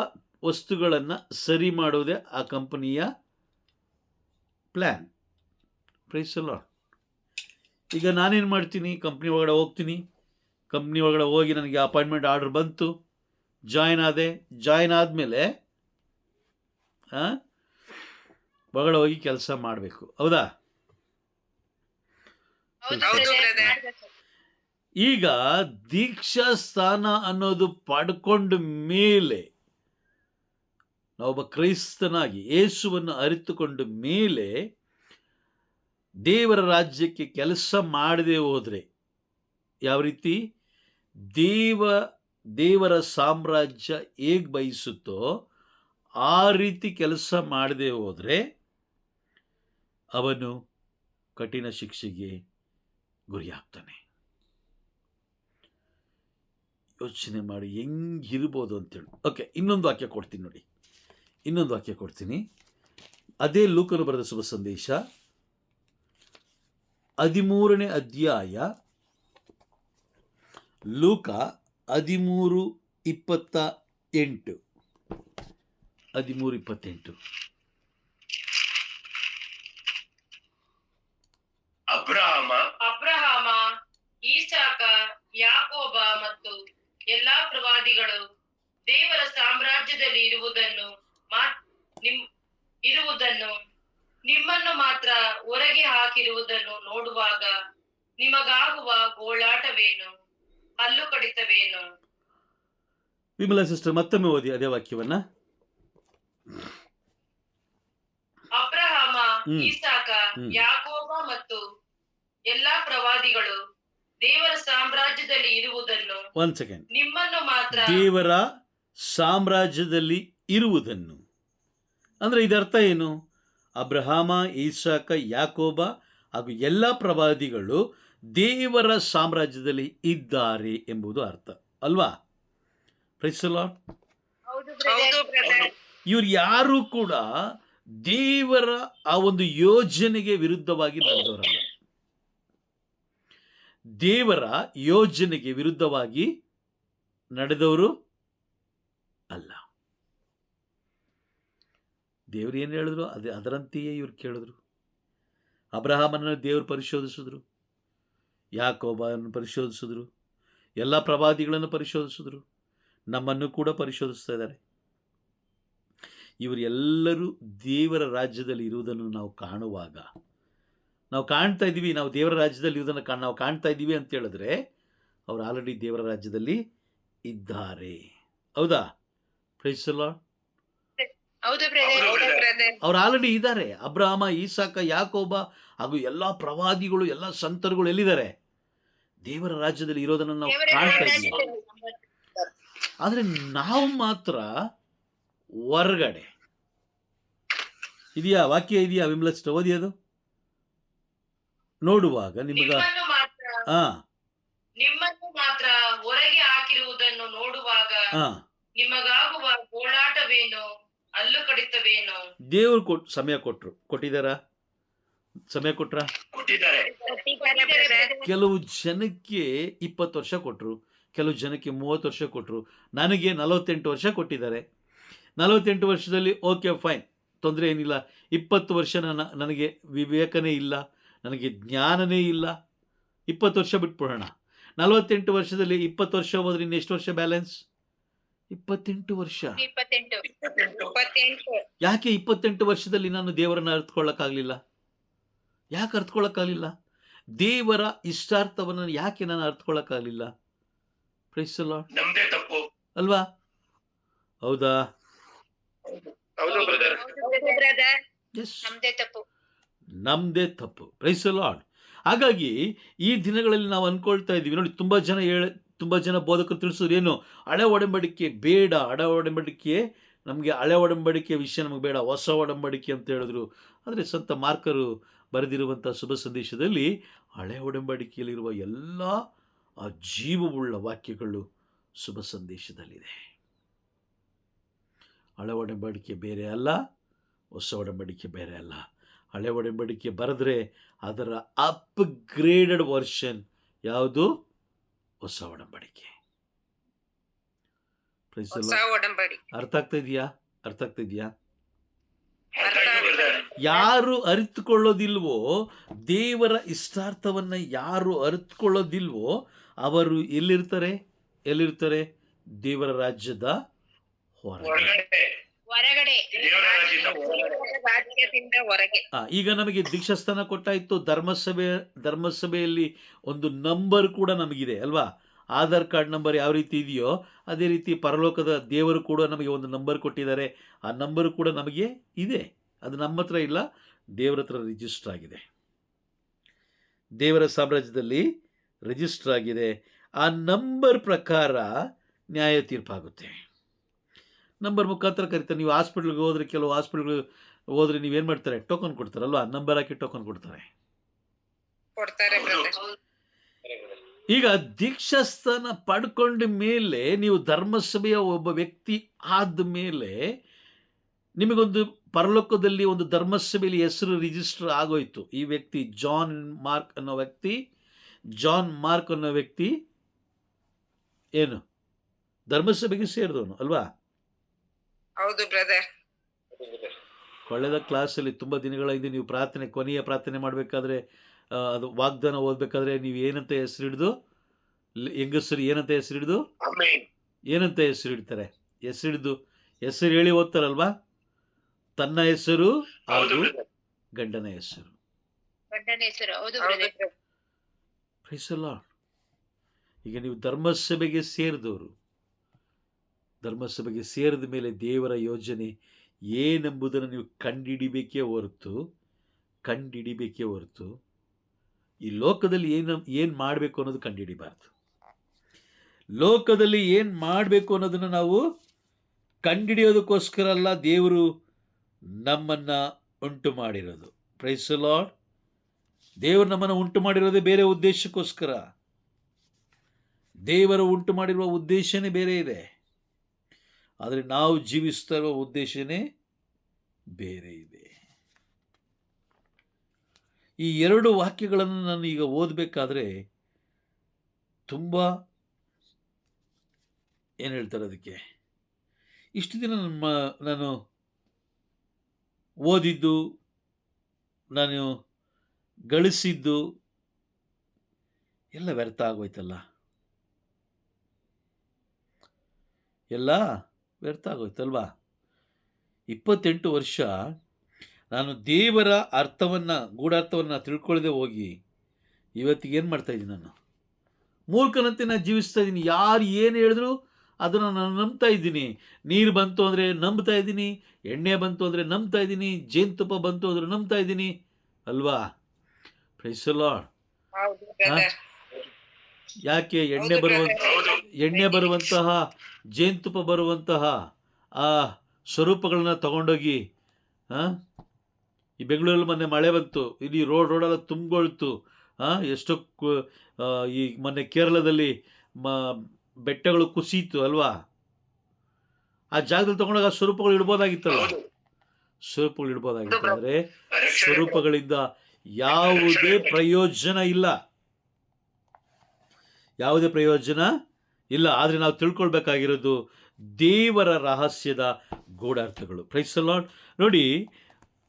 ವಸ್ತುಗಳನ್ನು ಸರಿ ಮಾಡೋದೇ ಆ ಕಂಪನಿಯ ಪ್ಲ್ಯಾನ್. Price the Lord. ಈಗ ನಾನೇನು ಮಾಡ್ತೀನಿ, ಕಂಪ್ನಿ ಒಳಗಡೆ ಹೋಗ್ತೀನಿ. ಕಂಪ್ನಿ ಒಳಗಡೆ ಹೋಗಿ ನನಗೆ ಅಪಾಯಿಂಟ್ಮೆಂಟ್ ಆರ್ಡರ್ ಬಂತು, ಜಾಯ್ನ್ ಆದಮೇಲೆ ಒಳಗಡೆ ಹೋಗಿ ಕೆಲಸ ಮಾಡಬೇಕು. ಹೌದಾ? ಈಗ ದೀಕ್ಷಾ ಸ್ಥಾನ ಅನ್ನೋದು ಪಡ್ಕೊಂಡ ಮೇಲೆ, ನಾವೊಬ್ಬ ಕ್ರೈಸ್ತನಾಗಿ ಯೇಸುವನ್ನು ಅರಿತುಕೊಂಡ ಮೇಲೆ ದೇವರ ರಾಜ್ಯಕ್ಕೆ ಕೆಲಸ ಮಾಡದೆ ಹೋದರೆ, ಯಾವ ರೀತಿ ದೇವರ ಸಾಮ್ರಾಜ್ಯ ಹೇಗೆ ಬಯಸುತ್ತೋ ಆ ರೀತಿ ಕೆಲಸ ಮಾಡದೆ ಹೋದರೆ ಅವನು ಕಠಿಣ ಶಿಕ್ಷೆಗೆ ಗುರಿಯಾಗ್ತಾನೆ. ಯೋಚನೆ ಮಾಡಿ ಹೆಂಗಿರ್ಬೋದು ಅಂತೇಳಿ. ಓಕೆ, ಇನ್ನೊಂದು ವಾಕ್ಯ ಕೊಡ್ತೀನಿ ನೋಡಿ. ಅದೇ ಲೂಕನು ಬರೆದ ಶುಭ ಸಂದೇಶ 13ನೇ ಅಧ್ಯಾಯ, ಲೂಕ 13:28. ಅಬ್ರಹಾಮ, ಈಸಾಕ, ಯಾಕೋಬ ಮತ್ತು ಎಲ್ಲಾ ಪ್ರವಾದಿಗಳು ದೇವರ ಸಾಮ್ರಾಜ್ಯದಲ್ಲಿ ಇರುವುದನ್ನು ನಿಮ್ಮನ್ನು ಮಾತ್ರ ಹೊರಗೆ ಹಾಕಿರುವುದನ್ನು ನೋಡುವಾಗ ನಿಮಗಾಗುವ ಗೋಳಾಟವೇನು, ಹಲ್ಲು ಕಡಿತವೇನು? ವಿಮಲಾ ಸಿಸ್ಟರ್ ಮತ್ತೊಮ್ಮೆ ಓದಿ ಅದೇ ವಾಕ್ಯವನ್ನ. ಅಬ್ರಹಾಮ, ಈಸಾಕ, ಯಾಕೋಬ ಮತ್ತು ಎಲ್ಲಾ ಪ್ರವಾದಿಗಳು ದೇವರ ಸಾಮ್ರಾಜ್ಯದಲ್ಲಿ ಇರುವುದನ್ನು, ಒನ್ ಸೆಕೆಂಡ್, ನಿಮ್ಮನ್ನು ಮಾತ್ರ ದೇವರ ಸಾಮ್ರಾಜ್ಯದಲ್ಲಿ ಇರುವುದನ್ನು ಅಂದ್ರೆ ಇದರ್ಥ ಏನು? ಅಬ್ರಹಾಮ, ಈಸಾಕ, ಯಾಕೋಬ ಹಾಗೂ ಎಲ್ಲ ಪ್ರವಾದಿಗಳು ದೇವರ ಸಾಮ್ರಾಜ್ಯದಲ್ಲಿ ಇದ್ದಾರೆ ಎಂಬುದು ಅರ್ಥ ಅಲ್ವಾ? Praise the Lord. ಇವ್ರು ಯಾರು ಕೂಡ ದೇವರ ಆ ಒಂದು ಯೋಜನೆಗೆ ವಿರುದ್ಧವಾಗಿ ನಡೆದವರಲ್ಲ. ದೇವರ ಯೋಜನೆಗೆ ವಿರುದ್ಧವಾಗಿ ನಡೆದವರು ಅಲ್ಲ. ದೇವರು ಏನು ಹೇಳಿದ್ರು ಅದರಂತೆಯೇ ಇವ್ರು ಕೇಳಿದ್ರು. ಅಬ್ರಹಾಮನನ್ನು ದೇವರು ಪರಿಶೋಧಿಸಿದ್ರು, ಯಾಕೋಬನನ್ನು ಪರಿಶೋಧಿಸಿದ್ರು, ಎಲ್ಲ ಪ್ರವಾದಿಗಳನ್ನು ಪರಿಶೋಧಿಸಿದ್ರು, ನಮ್ಮನ್ನು ಕೂಡ ಪರಿಶೋಧಿಸ್ತಾ ಇದ್ದಾರೆ. ಇವರೆಲ್ಲರೂ ದೇವರ ರಾಜ್ಯದಲ್ಲಿ ಇರುವುದನ್ನು ನಾವು ಕಾಣುವಾಗ, ನಾವು ಕಾಣ್ತಾ ಇದ್ದೀವಿ, ನಾವು ದೇವರ ರಾಜ್ಯದಲ್ಲಿ ಇರುವುದನ್ನು ನಾವು ಕಾಣ್ತಾ ಇದ್ದೀವಿ ಅಂತ ಹೇಳಿದ್ರೆ ಅವರು ಆಲ್ರೆಡಿ ದೇವರ ರಾಜ್ಯದಲ್ಲಿ ಇದ್ದಾರೆ. ಹೌದಾ? Praise the Lord. ಅವ್ರು ಆಲ್ರೆಡಿ ಇದ್ದಾರೆ. ಅಬ್ರಹಾಮ, ಈಸಾಕ, ಯಾಕೋಬ ಹಾಗೂ ಎಲ್ಲಾ ಪ್ರವಾದಿಗಳು, ಎಲ್ಲ ಸಂತರುಗಳು ಎಲ್ಲಿದ್ದಾರೆ? ದೇವರ ರಾಜ್ಯದಲ್ಲಿ ಇರೋದನ್ನು ನಾವು ಕಾಣ್ತಾ ಇದ್ದೀವಿ. ಆದ್ರೆ ನಾವು ಮಾತ್ರ ಹೊರಗಡೆ. ಇದೆಯಾ ವಾಕ್ಯ? ಇದೆಯಾ ವಿಮಲ ಸಿಸ್ಟರ್? ಓದಿ ಅದು. ನೋಡುವಾಗ ನಿಮಗ ನಿಮ್ಮನ್ನು ಮಾತ್ರ ಹೊರಗೆ ಹಾಕಿರುವುದನ್ನು ನೋಡುವಾಗ ನಿಮಗಾಗುವ ಗೋಳಾಟವೇನು, ಹಲ್ಲು ಕಡಿತವೇನು? ದೇವರು ಸಮಯ ಕೊಟ್ಟಿದ್ದಾರಾ? ಸಮಯ ಕೊಟ್ಟಿದ್ದಾರೆ. ಕೆಲವು ಜನಕ್ಕೆ 20 ವರ್ಷ ಕೊಟ್ಟರು, ಕೆಲವು ಜನಕ್ಕೆ 30 ವರ್ಷ ಕೊಟ್ಟರು. ನನಗೆ 48 ವರ್ಷ ಕೊಟ್ಟಿದ್ದಾರೆ. 48 ವರ್ಷದಲ್ಲಿ ಓಕೆ ಫೈನ್, ತೊಂದರೆ ಏನಿಲ್ಲ. 20 ವರ್ಷ ನನಗೆ ವಿವೇಕನೇ ಇಲ್ಲ, ನನಗೆ ಜ್ಞಾನನೇ ಇಲ್ಲ, 20 ವರ್ಷ ಬಿಟ್ಬಿಡೋಣ. 48 ವರ್ಷದಲ್ಲಿ 20 ವರ್ಷ ಹೋದ್ರೆ ಇನ್ನು ಎಷ್ಟು ವರ್ಷ ಬ್ಯಾಲೆನ್ಸ್? 28 ವರ್ಷ. ಯಾಕೆ 28 ವರ್ಷದಲ್ಲಿ ನಾನು ದೇವರನ್ನ ಅರ್ಥಕೊಳ್ಳಕ್ಕಾಗಲಿಲ್ಲ? ಯಾಕೆ ಅರ್ಥಕೊಳ್ಳಕ್ಕಾಗಲಿಲ್ಲ? ದೇವರ ಇಷ್ಟಾರ್ಥವನ್ನು ಯಾಕೆ ನಾನು ಅರ್ಥಕೊಳ್ಳಕ್ಕಾಗಲಿಲ್ಲ? Price the lord. ನಮ್ದೇ ತಪ್ಪು ಅಲ್ವಾ? ಹೌದಾ? ನಮ್ದೇ ತಪ್ಪು. Praise the Lord. ಹಾಗಾಗಿ ಈ ದಿನಗಳಲ್ಲಿ ನಾವು ಅನ್ಕೊಳ್ತಾ ಇದ್ದೀವಿ ನೋಡಿ, ತುಂಬ ಜನ ಬೋಧಕರು ತಿಳಿಸೋರು ಏನು, ಹಳೆ ಒಡಂಬಡಿಕೆ ಬೇಡ, ಹಳೆ ಒಡಂಬಡಿಕೆ ನಮಗೆ, ಹಳೆ ಒಡಂಬಡಿಕೆ ವಿಷಯ ನಮಗೆ ಬೇಡ, ಹೊಸ ಒಡಂಬಡಿಕೆ ಅಂತ ಹೇಳಿದ್ರು. ಆದರೆ ಸಂತ ಮಾರ್ಕರು ಬರೆದಿರುವಂಥ ಶುಭ ಸಂದೇಶದಲ್ಲಿ ಹಳೆ ಒಡಂಬಡಿಕೆಯಲ್ಲಿರುವ ಎಲ್ಲ ಆ ಜೀವವುಳ್ಳ ವಾಕ್ಯಗಳು ಶುಭ ಸಂದೇಶದಲ್ಲಿದೆ. ಹಳೆ ಒಡಂಬಡಿಕೆ ಬೇರೆ ಅಲ್ಲ, ಹೊಸ ಒಡಂಬಡಿಕೆ ಬೇರೆ ಅಲ್ಲ. ಹಳೆ ಒಡಂಬಡಿಕೆ ಬರೆದ್ರೆ ಅದರ ಅಪ್ಗ್ರೇಡೆಡ್ ವರ್ಷನ್ ಯಾವುದು? ಹೊಸ ಒಡಂಬಡಿಕೆ. ಹೊಸ ಒಡಂಬಡಿಕೆ. ಅರ್ಥ ಆಗ್ತಾ ಇದೆಯಾ? ಯಾರು ಅರಿತುಕೊಳ್ಳೋದಿಲ್ವೋ, ದೇವರ ಇಷ್ಟಾರ್ಥವನ್ನ ಯಾರು ಅರಿತುಕೊಳ್ಳೋದಿಲ್ವೋ ಅವರು ಎಲ್ಲಿರ್ತಾರೆ? ದೇವರ ರಾಜ್ಯದ ಹೊರಗಡೆ. ಈಗ ನಮಗೆ ದೀಕ್ಷಾಸ್ಥಾನ ಕೊಟ್ಟಾಯ್ತು, ಧರ್ಮಸಭೆಯಲ್ಲಿ ಒಂದು ನಂಬರ್ ಕೂಡ ನಮಗಿದೆ ಅಲ್ವಾ? ಆಧಾರ್ ಕಾರ್ಡ್ ನಂಬರ್ ಯಾವ ರೀತಿ ಇದೆಯೋ ಅದೇ ರೀತಿ ಪರಲೋಕದ ದೇವರು ಕೂಡ ನಮಗೆ ಒಂದು ನಂಬರ್ ಕೊಟ್ಟಿದ್ದಾರೆ. ಆ ನಂಬರ್ ಕೂಡ ನಮಗೆ ಇದೆ. ಅದು ನಮ್ಮ ಹತ್ರ ಇಲ್ಲ, ದೇವರ ಹತ್ರ ರಿಜಿಸ್ಟರ್ ಆಗಿದೆ. ದೇವರ ಸಾಮ್ರಾಜ್ಯದಲ್ಲಿ ರಿಜಿಸ್ಟರ್ ಆಗಿದೆ. ಆ ನಂಬರ್ ಪ್ರಕಾರ ನ್ಯಾಯ ತೀರ್ಪಾಗುತ್ತೆ. ನಂಬರ್ ಮುಖಾಂತರ ಕರೀತಾರೆ. ನೀವು ಹಾಸ್ಪಿಟ್ಲ್ಗೆ ಹೋದ್ರೆ, ಕೆಲವು ಹಾಸ್ಪಿಟ್ಲ್ಗೆ ಹೋದ್ರೆ ನೀವೇನು ಮಾಡ್ತಾರೆ? ಟೋಕನ್ ಕೊಡ್ತಾರಲ್ವಾ? ನಂಬರ್ ಹಾಕಿ ಟೋಕನ್ ಕೊಡ್ತಾರೆ. ಈಗ ದೀಕ್ಷಾಸ್ಥಾನ ಪಡ್ಕೊಂಡ ಮೇಲೆ, ನೀವು ಧರ್ಮಸಭೆಯ ಒಬ್ಬ ವ್ಯಕ್ತಿ ಆದ ಮೇಲೆ, ನಿಮಗೊಂದು ಪರಲೋಕದಲ್ಲಿ ಒಂದು ಧರ್ಮಸಭೆಯಲ್ಲಿ ಹೆಸರು ರಿಜಿಸ್ಟರ್ ಆಗೋಯ್ತು. ಈ ವ್ಯಕ್ತಿ ಜಾನ್ ಮಾರ್ಕ್ ಅನ್ನೋ ವ್ಯಕ್ತಿ ಏನು ಧರ್ಮಸಭೆಗೆ ಸೇರಿದವನು ಅಲ್ವಾ? ಹೌದು ಬ್ರದರ್. ಕಳೆದ ಕ್ಲಾಸಲ್ಲಿ ತುಂಬ ದಿನಗಳ ಹಿಂದೆ ನೀವು ಕೊನೆಯ ಪ್ರಾರ್ಥನೆ ಮಾಡಬೇಕಾದ್ರೆ, ಅದು ವಾಗ್ದಾನ ಓದಬೇಕಾದ್ರೆ ನೀವು ಏನಂತ ಹೆಸರಿಡ್ದು, ಹೆಂಗಸರು ಏನಂತ ಹೆಸರಿಡ್ತಾರೆ? ಹೆಸರು ಹೇಳಿ ಓದ್ತಾರಲ್ವಾ? ತನ್ನ ಹೆಸರು ಹಾಗೂ ಗಂಡನ ಹೆಸರು. Praise the Lord. ಈಗ ನೀವು ಧರ್ಮಸಭೆಗೆ ಸೇರಿದವರು, ಧರ್ಮಸಭೆಗೆ ಸೇರಿದ ಮೇಲೆ ದೇವರ ಯೋಜನೆ ಏನೆಂಬುದನ್ನು ನೀವು ಕಂಡಿಡಿಬೇಕೇ ಹೊರತು ಈ ಲೋಕದಲ್ಲಿ ಏನು ಮಾಡಬೇಕು ಅನ್ನೋದು ಕಂಡುಹಿಡಿಬಾರ್ದು. ಲೋಕದಲ್ಲಿ ಏನು ಮಾಡಬೇಕು ಅನ್ನೋದನ್ನು ನಾವು ಕಂಡುಹಿಡಿಯೋದಕ್ಕೋಸ್ಕರ ಅಲ್ಲ ದೇವರು ನಮ್ಮನ್ನು ಉಂಟು ಮಾಡಿರೋದು. Praise the Lord. ದೇವರು ನಮ್ಮನ್ನು ಉಂಟು ಮಾಡಿರೋದೇ ಬೇರೆ ಉದ್ದೇಶಕ್ಕೋಸ್ಕರ. ದೇವರು ಉಂಟು ಮಾಡಿರುವ ಉದ್ದೇಶನೇ ಬೇರೆ ಇದೆ, ಆದರೆ ನಾವು ಜೀವಿಸ್ತಾ ಇರುವ ಉದ್ದೇಶನೇ ಬೇರೆ ಇದೆ. ಈ ಎರಡು ವಾಕ್ಯಗಳನ್ನು ನಾನು ಈಗ ಓದಬೇಕಾದ್ರೆ ತುಂಬ ಏನು ಹೇಳ್ತಾರೆ ಅದಕ್ಕೆ, ಇಷ್ಟು ದಿನ ನಾನು ಓದಿದ್ದು, ನಾನು ಗಳಿಸಿದ್ದು ಎಲ್ಲ ವ್ಯರ್ಥ ಆಗೋಯ್ತಲ್ಲ, ಎಲ್ಲ ವ್ಯರ್ಥ ಆಗೋಯ್ತಲ್ವಾ? 28 ವರ್ಷ ನಾನು ದೇವರ ಗೂಢಾರ್ಥವನ್ನು ತಿಳ್ಕೊಳ್ಳದೆ ಹೋಗಿ ಇವತ್ತಿಗೆ ಏನು ಮಾಡ್ತಾ ಇದ್ದೀನಿ? ನಾನು ಮೂರ್ಖನಂತೆ ನಾನು ಜೀವಿಸ್ತಾ ಇದ್ದೀನಿ. ಯಾರು ಏನು ಹೇಳಿದ್ರು ಅದನ್ನು ನಾನು ನಂಬ್ತಾ ಇದ್ದೀನಿ. ನೀರು ಬಂತು ಅಂದರೆ ನಂಬ್ತಾ ಇದ್ದೀನಿ, ಎಣ್ಣೆ ಬಂತು ಅಂದರೆ ನಂಬ್ತಾ ಇದ್ದೀನಿ, ಜೇನುತುಪ್ಪ ಬಂತು ಅಂದರೆ ನಂಬ್ತಾ ಇದ್ದೀನಿ ಅಲ್ವಾ? Praise the Lord. ಯಾಕೆ ಎಣ್ಣೆ ಬರುವಂತಹ ಜೇನುತುಪ್ಪ ಬರುವಂತಹ ಆ ಸ್ವರೂಪಗಳನ್ನ ತಗೊಂಡೋಗಿ, ಈ ಬೆಂಗಳೂರಲ್ಲಿ ಮೊನ್ನೆ ಮಳೆ ಬಂತು, ಇಡೀ ರೋಡೆಲ್ಲ ತುಂಬಿಕೊಳ್ತು. ಎಷ್ಟೋ ಈ ಮೊನ್ನೆ ಕೇರಳದಲ್ಲಿ ಬೆಟ್ಟಗಳು ಕುಸಿಯಿತು ಅಲ್ವಾ? ಆ ಜಾಗದಲ್ಲಿ ತಗೊಂಡಾಗ ಆ ಸ್ವರೂಪಗಳು ಇಡ್ಬೋದಾಗಿತ್ತಲ್ಲ, ಆದರೆ ಸ್ವರೂಪಗಳಿಂದ ಯಾವುದೇ ಪ್ರಯೋಜನ ಇಲ್ಲ. ಆದರೆ ನಾವು ತಿಳ್ಕೊಳ್ಬೇಕಾಗಿರೋದು ದೇವರ ರಹಸ್ಯದ ಗೂಢಾರ್ಥಗಳು. Praise the Lord. ನೋಡಿ,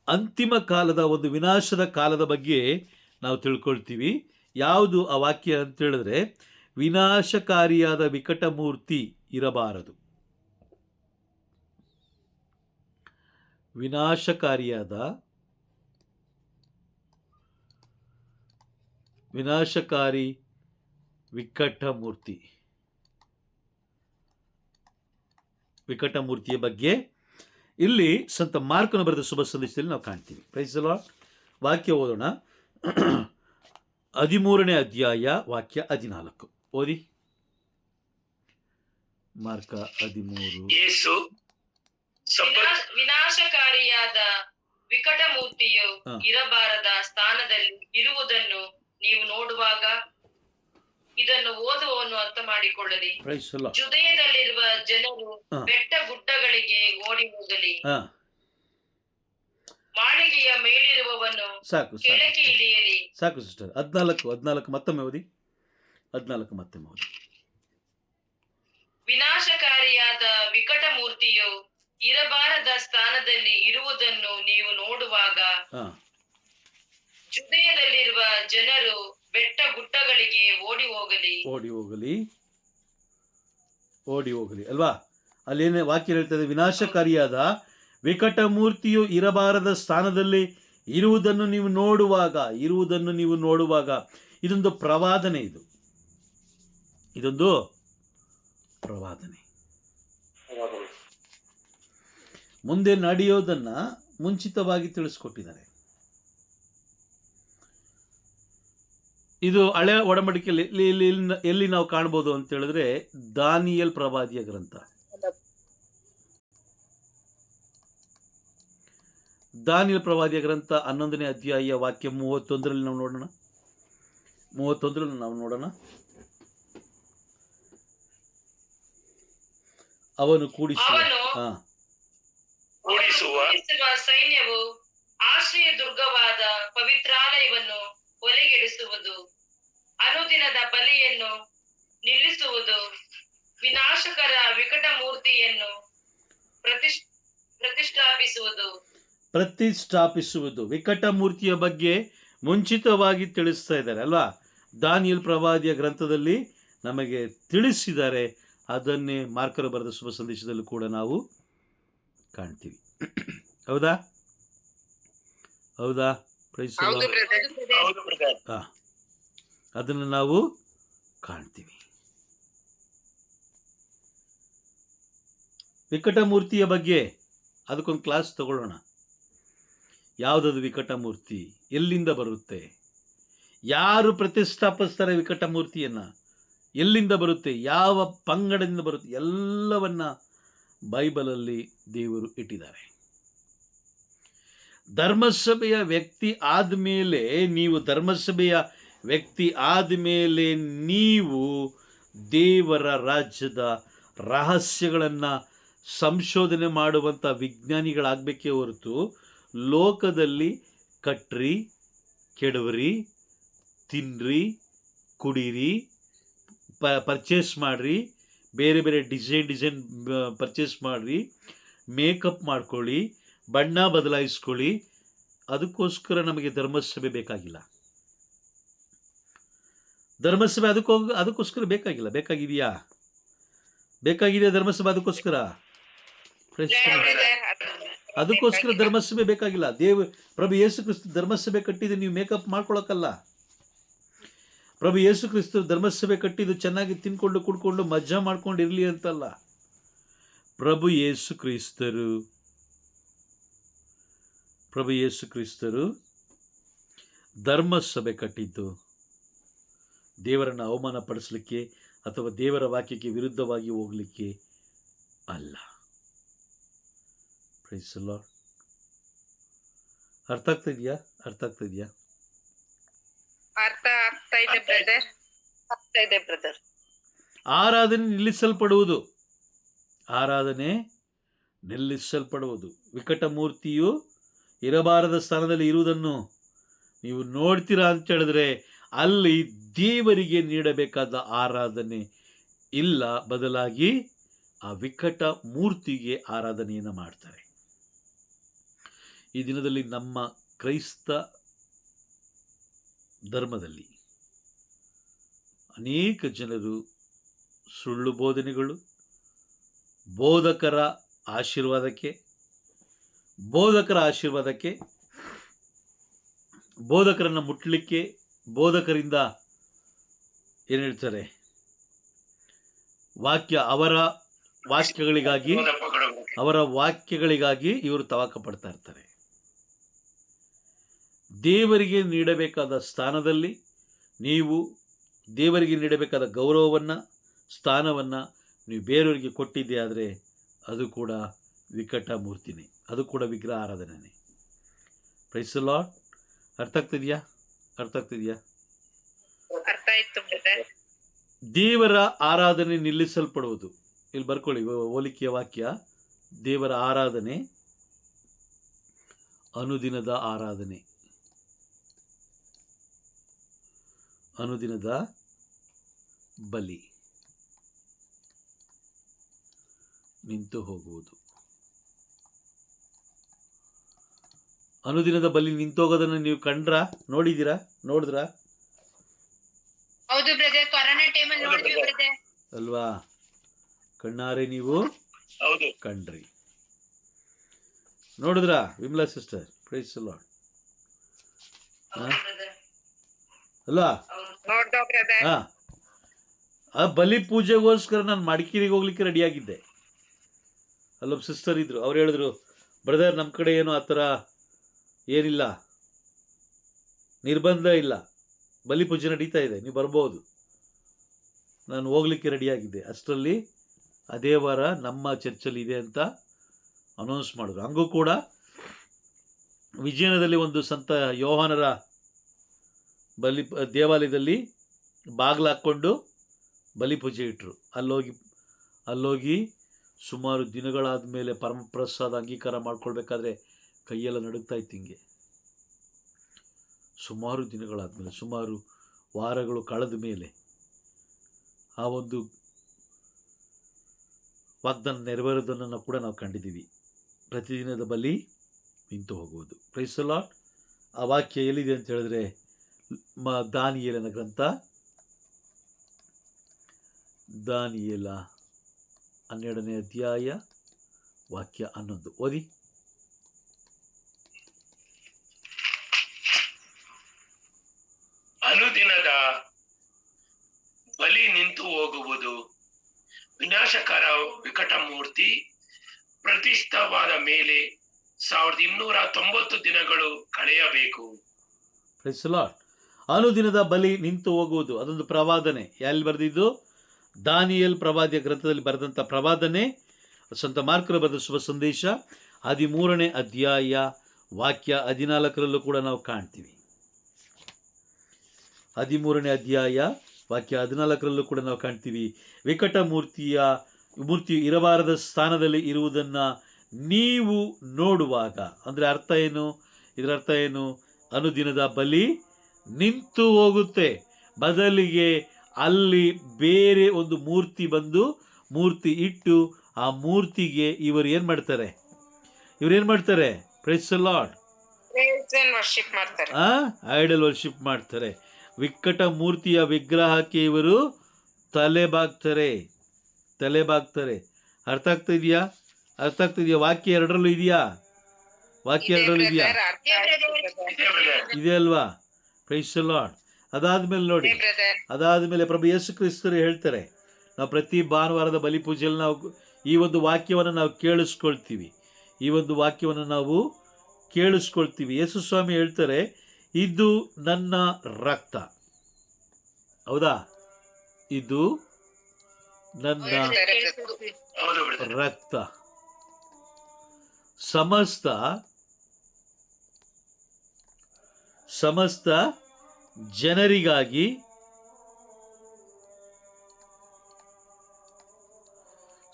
ಅಂತಿಮ ಕಾಲದ ಒಂದು ವಿನಾಶದ ಕಾಲದ ಬಗ್ಗೆ ನಾವು ತಿಳ್ಕೊಳ್ತೀವಿ. ಯಾವುದು ಆ ವಾಕ್ಯ ಅಂತ ಹೇಳಿದ್ರೆ, ವಿನಾಶಕಾರಿಯಾದ ವಿಕಟ ಮೂರ್ತಿ ಇರಬಾರದು. ವಿನಾಶಕಾರಿ ವಿಕಟ ಮೂರ್ತಿಯ ಬಗ್ಗೆ ಇಲ್ಲಿ ಸಂತ ಮಾರ್ಕನು ಬರೆದ ಶುಭ ಸಂದೇಶದಲ್ಲಿ ನಾವು ಕಾಣ್ತೀವಿ. Praise the Lord. ವಾಕ್ಯ ಓದೋಣ. 13ನೇ ಅಧ್ಯಾಯ ವಾಕ್ಯ 14 ಓದಿ. ಮಾರ್ಕ 13. ಯೇಸು ಸಬ್ಬತ್ ವಿನಾಶಕಾರಿಯಾದ ವಿಕಟ ಮೂರ್ತಿಯು ಹಾ. ಇರಬಾರದ ಸ್ಥಾನದಲ್ಲಿ ಇರುವುದನ್ನು ನೀವು ನೋಡುವಾಗ ಇದನ್ನು ಓದುವವನು ಅರ್ಥ ಮಾಡಿಕೊಳ್ಳಲಿ. Praise the Lord. ಜುದಯದಲ್ಲಿರುವ ಜನರು ಹಾ. ಬೆಟ್ಟ ಗುಡ್ಡಗಳಿಗೆ ಓಡಿ ಹೋಗಲಿ. ಹಾ, ಮಾಳಿಗೆಯ ಮೇಲಿರುವವನು ಸಾಕು ಕೆಳಕ್ಕೆ ಇಳಿಯಲಿ. ಸಾಕು ಸಿಸ್ಟರ್. 14 ಮತ್ತೊಮ್ಮೆ ಓದಿ. 14 ಮತ್ತೊಮ್ಮೆ ಓದಿ. ವಿನಾಶಕಾರಿಯಾದ ವಿಕಟ ಮೂರ್ತಿಯು ಇರಬಾರದ ಸ್ಥಾನದಲ್ಲಿ ಇರುವುದನ್ನು ನೀವು ನೋಡುವಾಗ ಹಾ, ಜುದಯದಲ್ಲಿರುವ ಜನರು ಬೆಟ್ಟ ಗುಡ್ಡಗಳಿಗೆ ಓಡಿ ಹೋಗಲಿ. ಓಡಿ ಹೋಗಲಿ ಅಲ್ವಾ? ಅಲ್ಲೇನೇ ವಾಕ್ಯ ಹೇಳ್ತದೆ, ವಿನಾಶಕಾರಿಯಾದ ವಿಕಟ ಮೂರ್ತಿಯು ಇರಬಾರದ ಸ್ಥಾನದಲ್ಲಿ ಇರುವುದನ್ನು ನೀವು ನೋಡುವಾಗ. ಇದೊಂದು ಪ್ರವಾದನೆ. ಇದೊಂದು ಪ್ರವಾದನೆ. ಮುಂದೆ ನಡೆಯೋದನ್ನ ಮುಂಚಿತವಾಗಿ ತಿಳಿಸ್ಕೊಟ್ಟಿದ್ದಾರೆ. ಇದು ಹಳೆ ಒಡಂಬಡಿಕೆಯಲ್ಲಿ ಎಲ್ಲಿ ನಾವು ಕಾಣ್ಬೋದು ಅಂತ ಹೇಳಿದ್ರೆ, ದಾನಿಯೇಲ್ ಪ್ರವಾದಿಯ ಗ್ರಂಥ. ದಾನಿಯೇಲ್ ಪ್ರವಾದಿಯ ಗ್ರಂಥ 11ನೇ ಅಧ್ಯಾಯ ವಾಕ್ಯ 31ರಲ್ಲಿ ನಾವು ನೋಡೋಣ. 31ರಲ್ಲಿ ನಾವು ನೋಡೋಣ. ಅವನು ಕೂಡಿಸುವ ಸೈನ್ಯವು ಆಶ್ರಯ ದುರ್ಗವಾದ ಪವಿತ್ರಾಲಯವನ್ನು ಹೊಲೆಗೆಡಿಸುವುದು, ಅನುದಿನದ ಬಲಿಯನ್ನು ನಿಲ್ಲಿಸುವುದು, ವಿನಾಶಕರ ವಿಕಟ ಮೂರ್ತಿಯನ್ನು ಪ್ರತಿಷ್ಠಾಪಿಸುವುದು. ವಿಕಟ ಮೂರ್ತಿಯ ಬಗ್ಗೆ ಮುಂಚಿತವಾಗಿ ತಿಳಿಸ್ತಾ ಇದ್ದಾರೆ ಅಲ್ವಾ? ದಾನಿಯೇಲ್ ಪ್ರವಾದಿಯ ಗ್ರಂಥದಲ್ಲಿ ನಮಗೆ ತಿಳಿಸಿದ್ದಾರೆ. ಅದನ್ನೇ ಮಾರ್ಕರು ಬರೆದ ಶುಭ ಸಂದೇಶದಲ್ಲೂ ಕೂಡ ನಾವು ಕಾಣ್ತೀವಿ. ಹೌದಾ? Praise the Lord. ಹೌದು ಬ್ರದರ್. ಅದನ್ನು ನಾವು ಕಾಣ್ತೀವಿ. ವಿಕಟ ಮೂರ್ತಿಯ ಬಗ್ಗೆ ಅದಕ್ಕೊಂದು ಕ್ಲಾಸ್ ತಗೊಳ್ಳೋಣ. ಯಾವುದದು ವಿಕಟ ಮೂರ್ತಿ? ಎಲ್ಲಿಂದ ಬರುತ್ತೆ? ಯಾರು ಪ್ರತಿಷ್ಠಾಪಿಸ್ತಾರೆ ವಿಕಟ ಮೂರ್ತಿಯನ್ನ? ಎಲ್ಲಿಂದ ಬರುತ್ತೆ? ಯಾವ ಪಂಗಡದಿಂದ ಬರುತ್ತೆ? ಎಲ್ಲವನ್ನ ಬೈಬಲಲ್ಲಿ ದೇವರು ಇಟ್ಟಿದ್ದಾರೆ. ಧರ್ಮಸಭೆಯ ವ್ಯಕ್ತಿ ಆದಮೇಲೆ ನೀವು ದೇವರ ರಾಜ್ಯದ ರಹಸ್ಯಗಳನ್ನು ಸಂಶೋಧನೆ ಮಾಡುವಂಥ ವಿಜ್ಞಾನಿಗಳಾಗಬೇಕೇ ಹೊರತು ಲೋಕದಲ್ಲಿ ಕಟ್ರಿ, ಕೆಡವರಿ, ತಿನ್ನಿರಿ, ಕುಡೀರಿ, ಪರ್ಚೇಸ್ ಮಾಡಿರಿ, ಬೇರೆ ಡಿಸೈನ್ ಪರ್ಚೇಸ್ ಮಾಡಿರಿ, ಮೇಕಪ್ ಮಾಡ್ಕೊಳ್ಳಿ, ಬಣ್ಣ ಬದಲಾಯಿಸ್ಕೊಳ್ಳಿ. ಅದಕ್ಕೋಸ್ಕರ ನಮಗೆ ಧರ್ಮಸಭೆ ಬೇಕಾಗಿಲ್ಲ. ಧರ್ಮಸಭೆ ಅದಕ್ಕೋಸ್ಕರ ಬೇಕಾಗಿಲ್ಲ. ಬೇಕಾಗಿದೆಯಾ ಧರ್ಮಸಭೆ? ಅದಕ್ಕೋಸ್ಕರ ಧರ್ಮಸಭೆ ಬೇಕಾಗಿಲ್ಲ. ಪ್ರಭು ಯೇಸು ಕ್ರಿಸ್ತ ಧರ್ಮಸಭೆ ಕಟ್ಟಿದ್ದು ನೀವು ಮೇಕಪ್ ಮಾಡ್ಕೊಳಕ್ಕಲ್ಲ. ಪ್ರಭು ಯೇಸು ಕ್ರಿಸ್ತ ಧರ್ಮಸಭೆ ಕಟ್ಟಿದ್ದು ಚೆನ್ನಾಗಿ ತಿನ್ಕೊಂಡು ಕುಡ್ಕೊಂಡು ಮಜಾ ಮಾಡ್ಕೊಂಡು ಇರಲಿ ಅಂತಲ್ಲ. ಪ್ರಭು ಯೇಸು ಕ್ರಿಸ್ತರು ಧರ್ಮಸಭೆ ಕಟ್ಟಿದ್ದು ದೇವರನ್ನು ಅವಮಾನ ಪಡಿಸಲಿಕ್ಕೆ ಅಥವಾ ದೇವರ ವಾಕ್ಯಕ್ಕೆ ವಿರುದ್ಧವಾಗಿ ಹೋಗಲಿಕ್ಕೆ ಅಲ್ಲ. Praise the Lord. ಅರ್ಥ ಆಗ್ತಾ ಇದೆಯಾ? ಅರ್ಥ ಆಗ್ತಾ ಇದೆ ಬ್ರದರ್. ಆರಾಧನೆ ನಿಲ್ಲಿಸಲ್ಪಡುವುದು. ವಿಕಟ ಮೂರ್ತಿಯು ಇರಬಾರದ ಸ್ಥಾನದಲ್ಲಿ ಇರುವುದನ್ನು ನೀವು ನೋಡ್ತೀರಾ ಅಂತ ಹೇಳಿದ್ರೆ ಅಲ್ಲಿ ದೇವರಿಗೆ ನೀಡಬೇಕಾದ ಆರಾಧನೆ ಇಲ್ಲ, ಬದಲಾಗಿ ಆ ವಿಕಟ ಮೂರ್ತಿಗೆ ಆರಾಧನೆಯನ್ನು ಮಾಡ್ತಾರೆ. ಈ ದಿನದಲ್ಲಿ ನಮ್ಮ ಕ್ರೈಸ್ತ ಧರ್ಮದಲ್ಲಿ ಅನೇಕ ಜನರು ಸುಳ್ಳು ಬೋಧನೆಗಳು, ಬೋಧಕರ ಆಶೀರ್ವಾದಕ್ಕೆ ಬೋಧಕರನ್ನು ಮುಟ್ಟಲಿಕ್ಕೆ, ಬೋಧಕರಿಂದ ಏನು ಹೇಳ್ತಾರೆ, ಅವರ ವಾಕ್ಯಗಳಿಗಾಗಿ ಇವರು ತವಕ ಪಡ್ತಾ ಇರ್ತಾರೆ. ದೇವರಿಗೆ ನೀಡಬೇಕಾದ ಸ್ಥಾನದಲ್ಲಿ ನೀವು ದೇವರಿಗೆ ನೀಡಬೇಕಾದ ಗೌರವವನ್ನು, ಸ್ಥಾನವನ್ನು ನೀವು ಬೇರೆಯವರಿಗೆ ಕೊಟ್ಟಿದ್ದೆ ಆದರೆ ಅದು ಕೂಡ ವಿಕಟ ಮೂರ್ತಿನೇ, ಅದು ಕೂಡ ವಿಗ್ರಹ ಆರಾಧನೆ. Praise the Lord. ಅರ್ಥ ಆಗ್ತಿದೆಯಾ? ಅರ್ಥ ಆಗ್ತಿದೆಯಾ? ಅರ್ಥ ಆಯ್ತು ಬ್ರದರ್. ದೇವರ ಆರಾಧನೆ ನಿಲ್ಲಿಸಲ್ಪಡುವುದು. ಇಲ್ಲಿ ಬರ್ಕೊಳ್ಳಿ ಹೋಲಿಕೆಯ ವಾಕ್ಯ. ದೇವರ ಆರಾಧನೆ, ಅನುದಿನದ ಆರಾಧನೆ, ಅನುದಿನದ ಬಲಿ ನಿಂತು ಹೋಗುವುದು. ಅನುದಿನದ ಬಲಿ ನಿಂತೋಗೋದನ್ನು ನೀವು ನೋಡಿದಿರಾ? ಹೌದು ಬ್ರದರ್, ಕೊರೋನಾ ಟೈಮಲ್ಲಿ ನೋಡಿದ್ವಿ ಬ್ರದರ್. ಅಲ್ವಾ? ಕಣ್ಣಾರೆ ನೀವು ಹೌದು ಕಂಡ್ರಿ. ನೋಡಿದ್ರಾ Vimala sister? Praise the Lord. ಅಲ್ವಾ? ನೋಡ್ದೋ ಬ್ರದರ್. ಆ ಬಲಿ ಪೂಜೆಗೋಸ್ಕರ ನಾನು ಮಡಿಕೇರಿಗೆ ಹೋಗ್ಲಿಕ್ಕೆ ರೆಡಿಯಾಗಿದ್ದೆ. ಅಲ್ಲೊಬ್ಬ ಸಿಸ್ಟರ್ ಇದ್ರು, ಅವ್ರು ಹೇಳಿದ್ರು, ಬ್ರದರ್ ನಮ್ಮ ಕಡೆ ಏನು ಆ ಥರ ಏನಿಲ್ಲ, ನಿರ್ಬಂಧ ಇಲ್ಲ, ಬಲಿ ಪೂಜೆ ನಡೀತಾ ಇದೆ, ನೀವು ಬರ್ಬೋದು. ನಾನು ಹೋಗ್ಲಿಕ್ಕೆ ರೆಡಿಯಾಗಿದ್ದೆ. ಅಷ್ಟರಲ್ಲಿ ಅದೇ ವಾರ ನಮ್ಮ ಚರ್ಚಲ್ಲಿ ಇದೆ ಅಂತ ಅನೌನ್ಸ್ ಮಾಡಿದ್ರು. ಹಂಗೂ ಕೂಡ ವಿಜಯನಗರದಲ್ಲಿ ಒಂದು ಸಂತ ಯೋಹಾನರ ದೇವಾಲಯದಲ್ಲಿ ಬಾಗಿಲು ಹಾಕ್ಕೊಂಡು ಬಲಿ ಪೂಜೆ ಇಟ್ಟರು. ಅಲ್ಲೋಗಿ ಸುಮಾರು ದಿನಗಳಾದ ಮೇಲೆ ಪರಮಪ್ರಸಾದ ಅಂಗೀಕಾರ ಮಾಡ್ಕೊಳ್ಬೇಕಾದ್ರೆ ಕೈಯೆಲ್ಲ ನಡುಗ್ತಾ ಇತ್ತು ಹಿಂಗೆ. ಸುಮಾರು ದಿನಗಳಾದಮೇಲೆ, ಸುಮಾರು ವಾರಗಳು ಕಳೆದ ಮೇಲೆ ಆ ಒಂದು ವಾಗ್ದಾನ ನೆರವೇರೋದನ್ನು ಕೂಡ ನಾವು ಕಂಡಿದ್ದೀವಿ. ಪ್ರತಿದಿನದ ಬಲಿ ನಿಂತು ಹೋಗುವುದು. Praise the Lord. ಆ ವಾಕ್ಯ ಎಲ್ಲಿದೆ ಅಂತ ಹೇಳಿದ್ರೆ ದಾನಿಯೇಲನ ಗ್ರಂಥ, ದಾನಿಯೇಲ 12ನೇ ಅಧ್ಯಾಯ ವಾಕ್ಯ 11 ಓದಿ. ಅನುದಿನದ ಬಲಿ ನಿಂತು ಹೋಗುವುದು, ವಿನಾಶಕರ ವಿಕಟ ಮೂರ್ತಿ ಪ್ರತಿಷ್ಠವಾದ ಮೇಲೆ 1290 ದಿನಗಳು ಕಳೆಯಬೇಕು. Praise the Lord. ಅನುದಿನದ ಬಲಿ ನಿಂತು ಹೋಗುವುದು, ಅದೊಂದು ಪ್ರವಾದನೆ. ಎಲ್ಲಿ ಬರೆದಿದ್ದು? ದಾನಿಯೇಲ್ ಪ್ರವಾದಿಯ ಗ್ರಂಥದಲ್ಲಿ ಬರೆದಂಥ ಪ್ರವಾದನೆ. ಸಂತ ಮಾರ್ಕರು ಬರೆದ ಶುಭ ಸಂದೇಶ 13ನೇ ಅಧ್ಯಾಯ ವಾಕ್ಯ 14ರಲ್ಲೂ ಕೂಡ ನಾವು ಕಾಣ್ತೀವಿ. 13ನೇ ಅಧ್ಯಾಯ ವಾಕ್ಯ 14ರಲ್ಲೂ ಕೂಡ ನಾವು ಕಾಣ್ತೀವಿ. ವಿಕಟ ಮೂರ್ತಿಯು ಇರಬಾರದ ಸ್ಥಾನದಲ್ಲಿ ಇರುವುದನ್ನು ನೀವು ನೋಡುವಾಗ, ಅಂದರೆ ಅರ್ಥ ಏನು? ಇದರ ಅರ್ಥ ಏನು? ಅನುದಿನದ ಬಲಿ ನಿಂತು ಹೋಗುತ್ತೆ, ಬದಲಿಗೆ ಅಲ್ಲಿ ಬೇರೆ ಒಂದು ಮೂರ್ತಿ ಬಂದು ಮೂರ್ತಿ ಇಟ್ಟು ಆ ಮೂರ್ತಿಗೆ ಇವರು ಏನು ಮಾಡ್ತಾರೆ? Praise the Lord. Idol worship ಮಾಡ್ತಾರೆ. ವಿಕಟ ಮೂರ್ತಿಯ ವಿಗ್ರಹಕ್ಕೆ ಇವರು ತಲೆ ಬಾಗ್ತಾರೆ. ಅರ್ಥ ಆಗ್ತಿದೆಯಾ? ವಾಕ್ಯ 2ರಲ್ಲೂ ಇದೆಯಾ? ಇದೆ ಅಲ್ವಾ? Praise the Lord. ಅದಾದ್ಮೇಲೆ ನೋಡಿ, ಅದಾದ್ಮೇಲೆ ಪ್ರಭು ಯೇಸು ಕ್ರಿಸ್ತರು ಹೇಳ್ತಾರೆ, ನಾವು ಪ್ರತಿ ಭಾನುವಾರದ ಬಲಿ ಪೂಜೆಯಲ್ಲಿ ನಾವು ಈ ಒಂದು ವಾಕ್ಯವನ್ನು ನಾವು ಕೇಳಿಸ್ಕೊಳ್ತೀವಿ. ಯೇಸು ಸ್ವಾಮಿ ಹೇಳ್ತಾರೆ, ಇದು ನನ್ನ ರಕ್ತ. ಹೌದಾ? ಇದು ನನ್ನ ರಕ್ತ, ಸಮಸ್ತ ಜನರಿಗಾಗಿ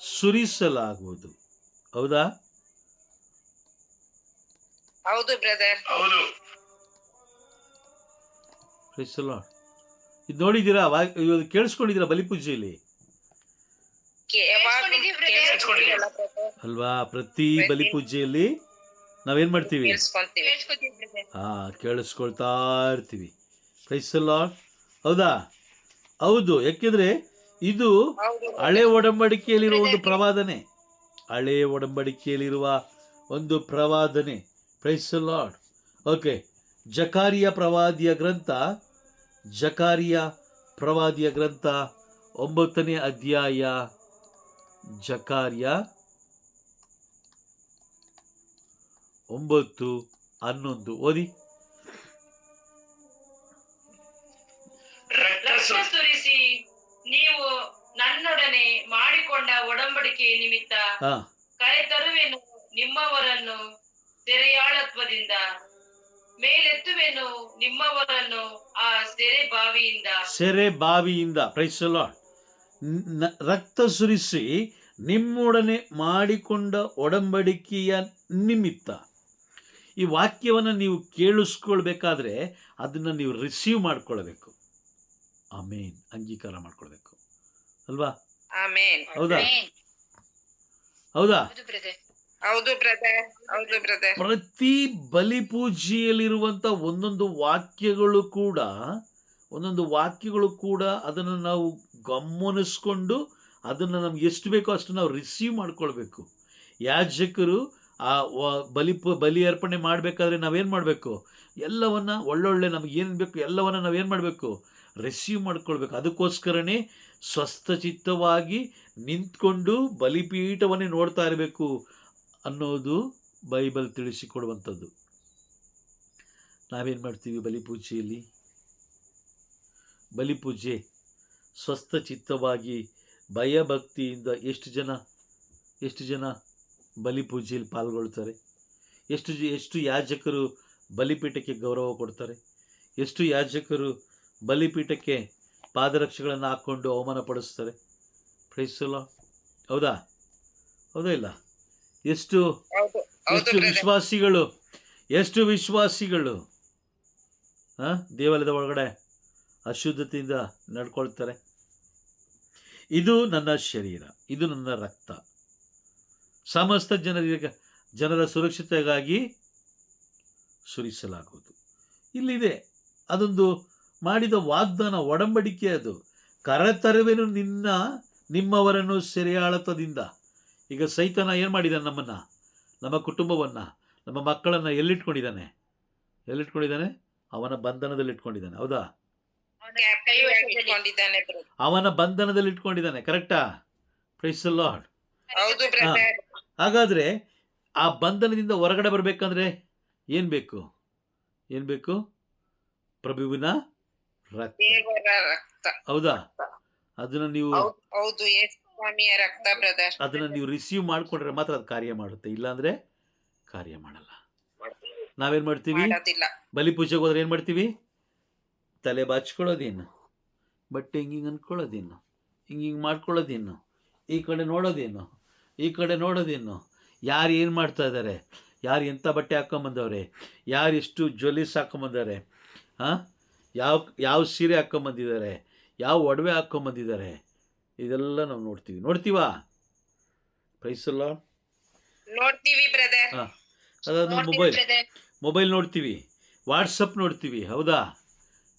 ಸುರಿಸಲಾಗುವುದು. ಹೌದಾ? ಹೌದು ಬ್ರದರ್. ಹೌದು. Praise the Lord. ಇದು ನೋಡಿದ್ದೀರಾ? ಕೇಳಿಸ್ಕೊಂಡಿದ್ದೀರಾ ಬಲಿಪೂಜೆಯಲ್ಲಿ? ಅಲ್ವಾ? ಪ್ರತಿ ಬಲಿಪೂಜೆಯಲ್ಲಿ ನಾವೇನ್ ಮಾಡ್ತೀವಿ? ಕೇಳಿಸ್ಕೊಳ್ತಾ ಇರ್ತೀವಿ. Praise the Lord. ಹೌದಾ? ಹೌದು. ಯಾಕೆಂದ್ರೆ ಇದು ಹಳೆ ಒಡಂಬಡಿಕೆಯಲ್ಲಿರುವ ಒಂದು ಪ್ರವಾದನೆ. Praise the Lord. ಓಕೆ. ಜಕಾರಿಯ ಪ್ರವಾದಿಯ ಗ್ರಂಥ 9ನೇ ಅಧ್ಯಾಯ, ಜಕಾರ್ಯ 9:11 ಓದಿ. ರಕ್ತ ಸುರಿಸಿ ನೀವು ನನ್ನೊಡನೆ ಮಾಡಿಕೊಂಡ ಒಡಂಬಡಿಕೆ ನಿಮಿತ್ತ ಹಾ ಕರೆತರುವೆನು ನಿಮ್ಮವರನ್ನು ಸೆರೆಯಾಳತ್ವದಿಂದ, ಮೇಲೆತ್ತುವೆನು ನಿಮ್ಮವರನ್ನು ಆ ಸೆರೆ ಬಾವಿಯಿಂದ. Praise the Lord. ರಕ್ತ ಸುರಿಸಿ ನಿಮ್ಮೊಡನೆ ಮಾಡಿಕೊಂಡ ಒಡಂಬಡಿಕೆಯ ನಿಮಿತ್ತ. ಈ ವಾಕ್ಯವನ್ನು ನೀವು ಕೇಳಿಸ್ಕೊಳ್ಬೇಕಾದ್ರೆ ಅದನ್ನು ನೀವು ರಿಸೀವ್ ಮಾಡ್ಕೊಳ್ಬೇಕು. ಆಮೇನ್, ಅಂಗೀಕಾರ ಮಾಡ್ಕೊಳ್ಬೇಕು ಅಲ್ವಾ? ಆಮೇನ್. ಹೌದಾ? ಹೌದಾ? ಹೌದು ಬ್ರದರ್, ಹೌದು ಬ್ರದರ್. ಪ್ರತಿ ಬಲಿ ಪೂಜೆಯಲ್ಲಿರುವಂತ ಒಂದೊಂದು ವಾಕ್ಯಗಳು ಕೂಡ ಅದನ್ನು ನಾವು ಗಮನಿಸ್ಕೊಂಡು ಅದನ್ನು ನಮ್ಗೆ ಎಷ್ಟು ಬೇಕೋ ಅಷ್ಟು ನಾವು ರಿಸೀವ್ ಮಾಡ್ಕೊಳ್ಬೇಕು. ಯಾಜಕರು ಆ ಬಲಿ ಅರ್ಪಣೆ ಮಾಡಬೇಕಾದ್ರೆ ನಾವೇನು ಮಾಡಬೇಕು? ಎಲ್ಲವನ್ನ ಒಳ್ಳೊಳ್ಳೆ ನಮ್ಗೆ ಏನು ಬೇಕು ಎಲ್ಲವನ್ನ ನಾವೇನು ಮಾಡಬೇಕು? ರಿಸೀವ್ ಮಾಡ್ಕೊಳ್ಬೇಕು. ಅದಕ್ಕೋಸ್ಕರನೇ ಸ್ವಸ್ಥಚಿತ್ತವಾಗಿ ನಿಂತ್ಕೊಂಡು ಬಲಿಪೀಠವನ್ನೇ ನೋಡ್ತಾ ಇರಬೇಕು ಅನ್ನೋದು ಬೈಬಲ್ ತಿಳಿಸಿಕೊಡುವಂಥದ್ದು. ನಾವೇನು ಮಾಡ್ತೀವಿ ಬಲಿಪೂಜೆ ಸ್ವಸ್ಥಚಿತ್ತವಾಗಿ ಭಯಭಕ್ತಿಯಿಂದ ಎಷ್ಟು ಜನ ಬಲಿಪೂಜೆಯಲ್ಲಿ ಪಾಲ್ಗೊಳ್ತಾರೆ? ಎಷ್ಟು ಯಾಜಕರು ಬಲಿಪೀಠಕ್ಕೆ ಗೌರವ ಕೊಡ್ತಾರೆ? ಎಷ್ಟು ಯಾಜಕರು ಬಲಿಪೀಠಕ್ಕೆ ಪಾದರಕ್ಷೆಗಳನ್ನು ಹಾಕ್ಕೊಂಡು ಅವಮಾನ ಪಡಿಸ್ತಾರೆ? Price the Lord. ಹೌದಾ ಇಲ್ಲ? ಎಷ್ಟು ವಿಶ್ವಾಸಿಗಳು ದೇವಾಲಯದ ಒಳಗಡೆ ಅಶುದ್ಧತೆಯಿಂದ ನಡ್ಕೊಳ್ತಾರೆ. ಇದು ನನ್ನ ಶರೀರ, ಇದು ನನ್ನ ರಕ್ತ, ಸಮಸ್ತ ಜನರ ಸುರಕ್ಷತೆಗಾಗಿ ಸುರಿಸಲಾಗುವುದು. ಇಲ್ಲಿದೆ ಅದೊಂದು ಮಾಡಿದ ವಾಗ್ದಾನ, ಒಡಂಬಡಿಕೆ. ಅದು ಕರೆತರುವೆನು ನಿಮ್ಮವರನ್ನು ಸೆರೆಯಾಳತ್ವದಿಂದ. ಈಗ ಸೈತಾನ ಏನು ಮಾಡಿದ್ದಾನೆ? ನಮ್ಮ ಕುಟುಂಬವನ್ನು, ನಮ್ಮ ಮಕ್ಕಳನ್ನು ಎಲ್ಲಿಟ್ಕೊಂಡಿದ್ದಾನೆ? ಅವನ ಬಂಧನದಲ್ಲಿ ಇಟ್ಕೊಂಡಿದ್ದಾನೆ. ಹೌದಾ? ಅವನ ಬಂಧನದಲ್ಲಿ ಇಟ್ಕೊಂಡಿದ್ದಾನೆ. ಕರೆಕ್ಟಾ? Praise the Lord. ಹಾಗಾದ್ರೆ ಆ ಬಂಧನದಿಂದ ಹೊರಗಡೆ ಬರ್ಬೇಕಂದ್ರೆ ಏನ್ ಬೇಕು? ಪ್ರಭುವಿನ ರಕ್ತ. ಹೌದಾ? ಅದನ್ನ ನೀವು ರಿಸೀವ್ ಮಾಡ್ಕೊಂಡ್ರೆ ಮಾತ್ರ ಅದು ಕಾರ್ಯ ಮಾಡುತ್ತೆ, ಇಲ್ಲಾಂದ್ರೆ ಕಾರ್ಯ ಮಾಡಲ್ಲ. ನಾವೇನ್ ಮಾಡ್ತೀವಿ? ಬಲಿಪೂಜೆಗೆ ಹೋದ್ರೆ ಏನ್ ಮಾಡ್ತೀವಿ? ತಲೆ ಬಾಚ್ಕೊಳ್ಳೋದೇನು, ಬಟ್ಟೆ ಹಿಂಗಿಂಗ್ ಅನ್ಕೊಳ್ಳೋದೇನು, ಹಿಂಗಿಂಗ್ ಮಾಡ್ಕೊಳ್ಳೋದೇನು, ಈ ಕಡೆ ನೋಡೋದೇನು, ಯಾರು ಏನು ಮಾಡ್ತಾ ಇದ್ದಾರೆ, ಯಾರು ಎಂಥ ಬಟ್ಟೆ ಹಾಕ್ಕೊಂಬಂದವ್ರೆ, ಯಾರು ಎಷ್ಟು ಜ್ಯುವೆಲ್ಲೀಸ್ ಹಾಕ್ಕೊಂಬಂದಾರೆ, ಯಾವ ಸೀರೆ ಹಾಕ್ಕೊಂಬಂದಿದ್ದಾರೆ, ಯಾವ ಒಡವೆ ಹಾಕ್ಕೊಂಬಂದಿದ್ದಾರೆ, ಇದೆಲ್ಲ ನಾವು ನೋಡ್ತೀವಾ? Praise the Lord. ನೋಡ್ತೀವಿ ಬ್ರದರ್. ಅದಾದ್ಮೇಲೆ ಮೊಬೈಲ್ ನೋಡ್ತೀವಿ, ವಾಟ್ಸಪ್ ನೋಡ್ತೀವಿ. ಹೌದಾ?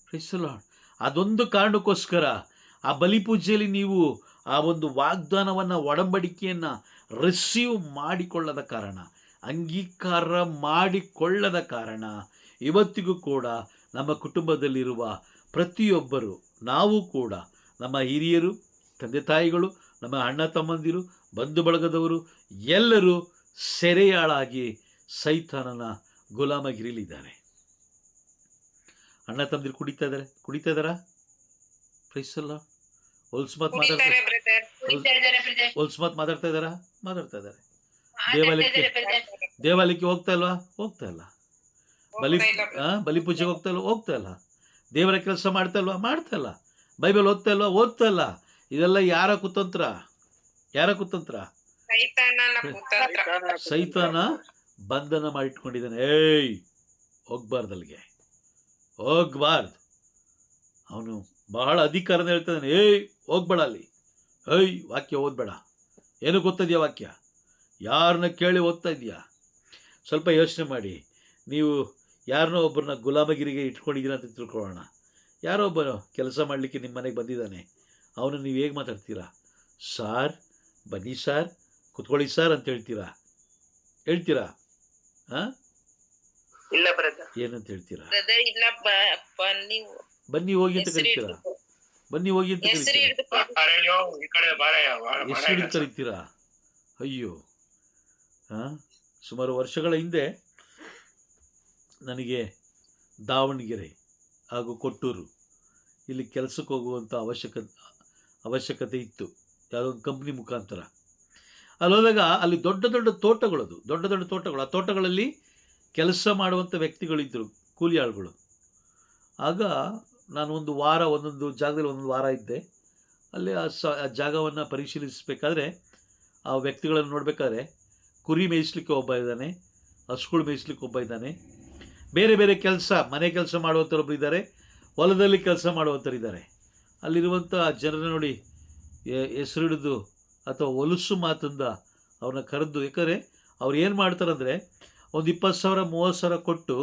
Praise the Lord. ಅದೊಂದು ಕಾರಣಕ್ಕೋಸ್ಕರ ಆ ಬಲಿಪೂಜೆಯಲ್ಲಿ ನೀವು ಆ ಒಂದು ವಾಗ್ದಾನವನ್ನು, ಒಡಂಬಡಿಕೆಯನ್ನು ರಿಸೀವ್ ಮಾಡಿಕೊಳ್ಳದ ಕಾರಣ, ಅಂಗೀಕಾರ ಮಾಡಿಕೊಳ್ಳದ ಕಾರಣ ಇವತ್ತಿಗೂ ಕೂಡ ನಮ್ಮ ಕುಟುಂಬದಲ್ಲಿರುವ ಪ್ರತಿಯೊಬ್ಬರು, ನಾವು ಕೂಡ, ನಮ್ಮ ಹಿರಿಯರು, ತಂದೆ ತಾಯಿಗಳು, ನಮ್ಮ ಅಣ್ಣ ತಮ್ಮಂದಿರು, ಬಂಧು ಬಳಗದವರು ಎಲ್ಲರೂ ಸೆರೆಯಾಳಾಗಿ ಸೈತಾನನ ಗುಲಾಮಗಿರಿಲಿದ್ದಾರೆ. ಅಣ್ಣ ತಮ್ಮದಿರು ಕುಡಿತಾ ಇದ್ದಾರಾ? Price the lord. ಹೊಲ್ಸ್ಮತ್ ಮಾತಾಡ್ತಾ ಇದ್ದಾರಾ? ದೇವಾಲಯಕ್ಕೆ ಹೋಗ್ತಾ ಇಲ್ಲ. ಬಲಿಪೂಜೆಗೆ ಹೋಗ್ತಾ ಇಲ್ಲ. ದೇವರ ಕೆಲಸ ಮಾಡ್ತಾ ಇಲ್ಲ. ಬೈಬಲ್ ಓದ್ತಾ ಇಲ್ಲ. ಇದೆಲ್ಲ ಯಾರ ಕುತಂತ್ರ? ಸೈತಾನ ಬಂಧನ ಮಾಡಿಟ್ಕೊಂಡಿದ್ದಾನೆ. ಹೋಗ್ಬಾರ್ದು. ಅವನು ಬಹಳ ಅಧಿಕಾರನ ಹೇಳ್ತಾನೆ, ಹೋಗ್ಬೇಡ ಅಲ್ಲಿ, ವಾಕ್ಯ ಓದ್ಬೇಡ. ಏನು ಗೊತ್ತಿದ್ಯಾ ವಾಕ್ಯ? ಯಾರನ್ನ ಕೇಳಿ ಓದ್ತಾ ಇದೆಯಾ? ಸ್ವಲ್ಪ ಯೋಚನೆ ಮಾಡಿ. ನೀವು ಯಾರನ್ನೋ ಒಬ್ಬರನ್ನ ಗುಲಾಮಗಿರಿಗೆ ಇಟ್ಕೊಂಡಿದ್ದೀರ ಅಂತ ತಿಳ್ಕೊಳ್ಳೋಣ. ಯಾರೋ ಒಬ್ಬ ಕೆಲಸ ಮಾಡಲಿಕ್ಕೆ ನಿಮ್ಮ ಮನೆಗೆ ಬಂದಿದ್ದಾನೆ. ಅವನು ನೀವು ಹೇಗೆ ಮಾತಾಡ್ತೀರಾ? ಸಾರ್, ಬನ್ನಿ ಸಾರ್, ಕುತ್ಕೊಳ್ಳಿ ಸಾರ್ ಅಂತ ಹೇಳ್ತೀರಾ? ಇಲ್ಲ ಬ್ರದರ್. ಏನಂತ ಹೇಳ್ತೀರಾ? ಬನ್ನಿ ಹೋಗಿ ಅಂತ ಕರಿತೀರಾ? ಎಷ್ಟು ಕರಿತೀರಾ? ಅಯ್ಯೋ, ಸುಮಾರು ವರ್ಷಗಳ ಹಿಂದೆ ನನಗೆ ದಾವಣಗೆರೆ ಹಾಗೂ ಕೊಟ್ಟೂರು ಇಲ್ಲಿ ಕೆಲಸಕ್ಕೆ ಹೋಗುವಂಥ ಅವಶ್ಯಕತೆ ಇತ್ತು, ಯಾವುದೋ ಒಂದು ಕಂಪ್ನಿ ಮುಖಾಂತರ. ಅಲ್ಲಿ ಹೋದಾಗ ಅಲ್ಲಿ ದೊಡ್ಡ ದೊಡ್ಡ ತೋಟಗಳದು, ದೊಡ್ಡ ದೊಡ್ಡ ತೋಟಗಳು. ಆ ತೋಟಗಳಲ್ಲಿ ಕೆಲಸ ಮಾಡುವಂಥ ವ್ಯಕ್ತಿಗಳಿದ್ದರು, ಕೂಲಿ ಆಳುಗಳು. ಆಗ ನಾನು ಒಂದು ವಾರ ಒಂದೊಂದು ಜಾಗದಲ್ಲಿ ಒಂದೊಂದು ವಾರ ಇದ್ದೆ. ಅಲ್ಲಿ ಆ ಜಾಗವನ್ನು ಪರಿಶೀಲಿಸಬೇಕಾದ್ರೆ, ಆ ವ್ಯಕ್ತಿಗಳನ್ನು ನೋಡಬೇಕಾದ್ರೆ, ಕುರಿ ಮೇಯಿಸ್ಲಿಕ್ಕೆ ಒಬ್ಬ ಇದ್ದಾನೆ, ಹಸುಗಳು ಮೇಯಿಸ್ಲಿಕ್ಕೆ ಒಬ್ಬ ಇದ್ದಾನೆ, ಬೇರೆ ಬೇರೆ ಕೆಲಸ, ಮನೆ ಕೆಲಸ ಮಾಡುವಂಥವ್ರೊಬ್ಬರು ಇದ್ದಾರೆ, ಹೊಲದಲ್ಲಿ ಕೆಲಸ ಮಾಡುವಂಥವ್ರು ಇದ್ದಾರೆ. ಅಲ್ಲಿರುವಂಥ ಜನರನ್ನ ನೋಡಿ ಹೆಸರು ಹಿಡಿದು ಅಥವಾ ಹೊಲಸು ಮಾತಿಂದ ಅವ್ರನ್ನ ಕರೆದು, ಯಾಕಂದರೆ ಅವ್ರು ಏನು ಮಾಡ್ತಾರಂದರೆ ಒಂದು 20,000 30,000 ಕೊಟ್ಟು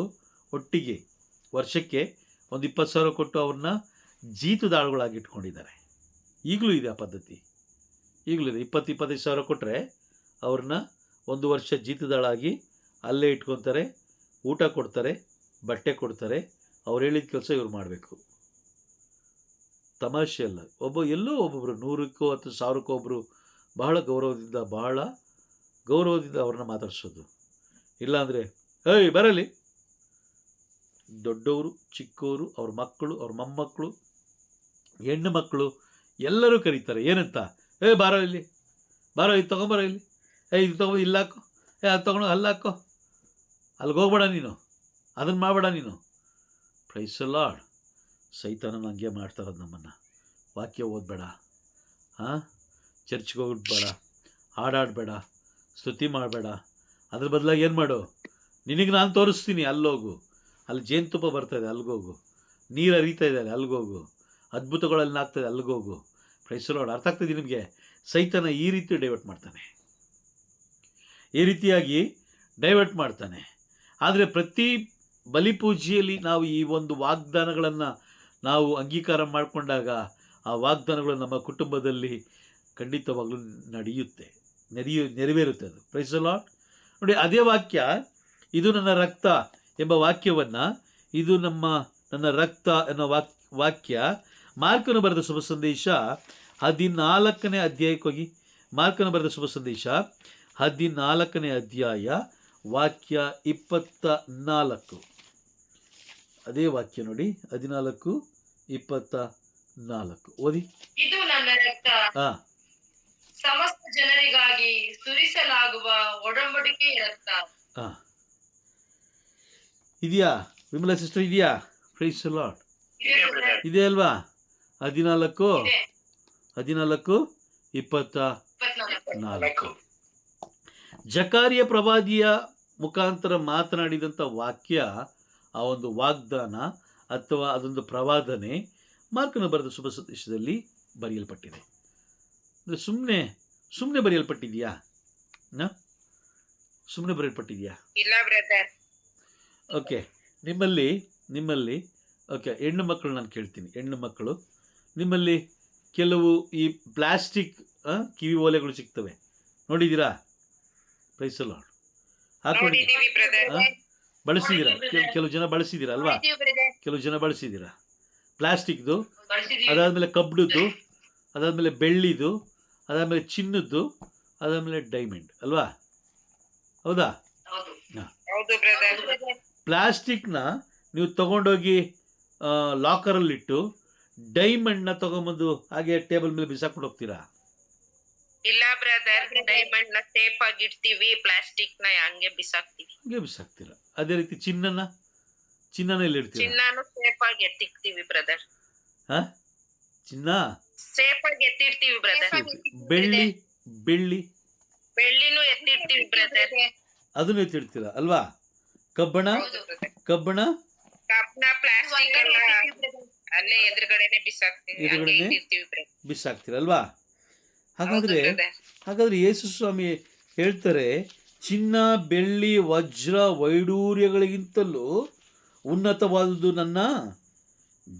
ಒಟ್ಟಿಗೆ ವರ್ಷಕ್ಕೆ ಒಂದು 20,000 ಕೊಟ್ಟು ಅವ್ರನ್ನ ಜೀತದಾಳುಗಳಾಗಿ ಇಟ್ಕೊಂಡಿದ್ದಾರೆ. ಈಗಲೂ ಇದೆ ಆ ಪದ್ಧತಿ, ಈಗಲೂ ಇದೆ. 20-25,000 ಕೊಟ್ಟರೆ ಅವ್ರನ್ನ ಒಂದು ವರ್ಷ ಜೀತದಾಳಾಗಿ ಅಲ್ಲೇ ಇಟ್ಕೊತಾರೆ, ಊಟ ಕೊಡ್ತಾರೆ, ಬಟ್ಟೆ ಕೊಡ್ತಾರೆ, ಅವ್ರು ಹೇಳಿದ ಕೆಲಸ ಇವ್ರು ಮಾಡಬೇಕು. ತಮಾಷೆ ಅಲ್ಲ. ಎಲ್ಲೋ ಒಬ್ಬೊಬ್ಬರು 100ಕ್ಕೋ ಅಥವಾ 1,000ಕ್ಕೋ ಒಬ್ಬರು ಬಹಳ ಗೌರವದಿಂದ ಅವ್ರನ್ನ ಮಾತಾಡಿಸೋದು. ಇಲ್ಲಾಂದರೆ ಏಯ್ ಬರಲಿ, ದೊಡ್ಡವರು ಚಿಕ್ಕವರು, ಅವ್ರ ಮಕ್ಕಳು, ಅವ್ರ ಮೊಮ್ಮಕ್ಕಳು, ಹೆಣ್ಣು ಮಕ್ಕಳು ಎಲ್ಲರೂ ಕರೀತಾರೆ. ಏನಂತ? ಬಾರೋ ಇಲ್ಲಿ, ಬಾರೋ, ಇದು ತೊಗೊಂಬರೋ ಇಲ್ಲಿ, ಇದು ತೊಗೊಂಡು ಇಲ್ಲ ಹಾಕೋ, ಅದು ತೊಗೊಂಡು ಅಲ್ಲಿ ಹಾಕೋ, ಅಲ್ಲಿಗೆ ಹೋಗ್ಬೇಡ ನೀನು, ಅದನ್ನು ಮಾಡಬೇಡ ನೀನು. Praise the Lord. ಸೈತಾನನ ಹಂಗೆ ಮಾಡ್ತಾರದು ನಮ್ಮನ್ನು. ವಾಕ್ಯ ಓದಬೇಡ, ಚರ್ಚ್ಗೆ ಹೋಗ್ಬೇಡ, ಹಾಡಾಡಬೇಡ, ಸ್ತುತಿ ಮಾಡಬೇಡ. ಅದ್ರ ಬದಲಾಗಿ ಏನು ಮಾಡು, ನಿನಗೆ ನಾನು ತೋರಿಸ್ತೀನಿ, ಅಲ್ಲೋಗು, ಅಲ್ಲಿ ಜೇನುತುಪ್ಪ ಬರ್ತಾಯಿದೆ ಅಲ್ಲಿಗೋಗು, ನೀರು ಹರಿತಾ ಇದ್ದಾರೆ ಅಲ್ಲಿಗೋಗು, ಅದ್ಭುತಗಳಲ್ಲಿ ಆಗ್ತಾಯಿದೆ ಅಲ್ಲಿಗೋಗು. Price the Lord. ಅರ್ಥ ಆಗ್ತದೆ ನಿಮಗೆ? ಸೈತಾನ ಈ ರೀತಿ ಡೈವರ್ಟ್ ಮಾಡ್ತಾನೆ, ಈ ರೀತಿಯಾಗಿ ಡೈವರ್ಟ್ ಮಾಡ್ತಾನೆ. ಆದರೆ ಪ್ರತಿ ಬಲಿಪೂಜೆಯಲ್ಲಿ ನಾವು ಈ ಒಂದು ವಾಗ್ದಾನಗಳನ್ನು ನಾವು ಅಂಗೀಕಾರ ಮಾಡಿಕೊಂಡಾಗ ಆ ವಾಗ್ದಾನಗಳು ನಮ್ಮ ಕುಟುಂಬದಲ್ಲಿ ಖಂಡಿತವಾಗಲೂ ನೆರವೇರುತ್ತೆ. ಅದು. Praise the Lord. ನೋಡಿ, ಅದೇ ವಾಕ್ಯ, ಇದು ನನ್ನ ರಕ್ತ ಎಂಬ ವಾಕ್ಯವನ್ನು, ಇದು ನನ್ನ ರಕ್ತ ಎನ್ನೋ ವಾಕ್ಯ ಮಾರ್ಕನು ಬರೆದ ಶುಭ ಸಂದೇಶ 14ನೇ ಅಧ್ಯಾಯಕ್ಕೆ ಹೋಗಿ. ಮಾರ್ಕನು ಬರೆದ ಶುಭ ಸಂದೇಶ 14ನೇ ಅಧ್ಯಾಯ ವಾಕ್ಯ 24. ಅದೇ ವಾಕ್ಯ ನೋಡಿ, 14:24 ಓದಿ. ಇದು ನನ್ನ ರಕ್ತ, ಸಮಸ್ತ ಜನರಿಗಾಗಿ ಸುರಿಸಲಾಗುವ ಒಡಂಬಡಿಕೆಯ ರಕ್ತ. ಇದೆಯಾ ವಿಮಲಾ ಸಿಸ್ಟರ್? ಇದೆಯಾ? Praise the Lord. ಇದೆ ಅಲ್ವಾ? 14:24 ಜಕಾರಿಯ ಪ್ರವಾದಿಯ ಮುಖಾಂತರ ಮಾತನಾಡಿದಂಥ ವಾಕ್ಯ, ಆ ಒಂದು ವಾಗ್ದಾನ ಅಥವಾ ಅದೊಂದು ಪ್ರವಾದನೆ ಮಾರ್ಕನು ಬರೆದ ಶುಭ ಸಂದೇಶದಲ್ಲಿ ಬರೆಯಲ್ಪಟ್ಟಿದೆ. ಅಂದರೆ ಸುಮ್ಮನೆ ಬರೆಯಲ್ಪಟ್ಟಿದೆಯಾ? ಸುಮ್ಮನೆ ಬರೆಯಲ್ಪಟ್ಟಿದೆಯಾ? ಇಲ್ಲ ಬ್ರದರ್. ಓಕೆ, ನಿಮ್ಮಲ್ಲಿ ಓಕೆ, ಹೆಣ್ಣು ಮಕ್ಕಳು ನಾನು ಕೇಳ್ತೀನಿ. ಹೆಣ್ಣು ಮಕ್ಕಳು, ನಿಮ್ಮಲ್ಲಿ ಕೆಲವು ಈ ಪ್ಲಾಸ್ಟಿಕ್ ಕಿವಿ ಓಲೆಗಳು ಸಿಗ್ತವೆ, ನೋಡಿದ್ದೀರಾ? Praise the Lord. ನೋಡಿದೀವಿ ಬ್ರದರ್. ಬಳಸಿದ್ದೀರಾ? ಕೆಲವು ಜನ ಬಳಸಿದ್ದೀರಾ ಅಲ್ವಾ? ಕೆಲವು ಜನ ಬಳಸಿದ್ದೀರಾ. ಪ್ಲಾಸ್ಟಿಕ್ದು, ಅದಾದಮೇಲೆ ಕಬ್ಬಿಣದ್ದು, ಅದಾದಮೇಲೆ ಬೆಳ್ಳಿದು, ಅದಾದಮೇಲೆ ಚಿನ್ನದ್ದು, ಅದಾದಮೇಲೆ ಡೈಮಂಡ್ ಅಲ್ವಾ? ಹೌದಾ? ಪ್ಲಾಸ್ಟಿಕ್ನ ನೀವು ತಗೊಂಡೋಗಿ ಲಾಕರಲ್ಲಿಟ್ಟು ಡೈಮಂಡ್ನ ತಗೊಂಬಂದು ಹಾಗೆ ಟೇಬಲ್ ಮೇಲೆ ಬಿಸಾಕೊಂಡು ಹೋಗ್ತೀರಾ? ಇಲ್ಲ ಬ್ರದರ್, ಡೈಮಂಡ್ ನ ಸೇಫ್ ಆಗಿ ಇಡ್ತೀವಿ, ಪ್ಲಾಸ್ಟಿಕ್ ನ ಹಂಗೆ ಬಿಸಾಕ್ತೀರಾ. ಅದೇ ರೀತಿ ಚಿನ್ನನ ಎಲ್ಲಿ ಇಡ್ತೀರಾ? ಚಿನ್ನನು ಸೇಫ್ ಆಗಿ ಎತ್ತಿಡ್ತೀವಿ ಬ್ರದರ್. ಚಿನ್ನ ಸೇಫ್ ಆಗಿ ಎತ್ತಿಡ್ತೀವಿ ಬ್ರದರ್. ಬೆಳ್ಳಿನೂ ಎತ್ತಿಡ್ತೀವಿ ಬ್ರದರ್. ಅದನ್ನು ಎತ್ತಿಡ್ತೀರಾ ಅಲ್ವಾ? ಕಬ್ಬಣ ಪ್ಲಾಸ್ಟಿಕ್ ಎಲ್ಲ ಅಲ್ಲೇ ಎದುರುಗಡೆನೆ ಬಿಸಾಕ್ತೀರಾ ಅಲ್ವಾ? ಹಾಗಾದ್ರೆ ಯೇಸು ಸ್ವಾಮಿ ಹೇಳ್ತಾರೆ, ಚಿನ್ನ ಬೆಳ್ಳಿ ವಜ್ರ ವೈಡೂರ್ಯಗಳಿಗಿಂತಲೂ ಉನ್ನತವಾದುದು ನನ್ನ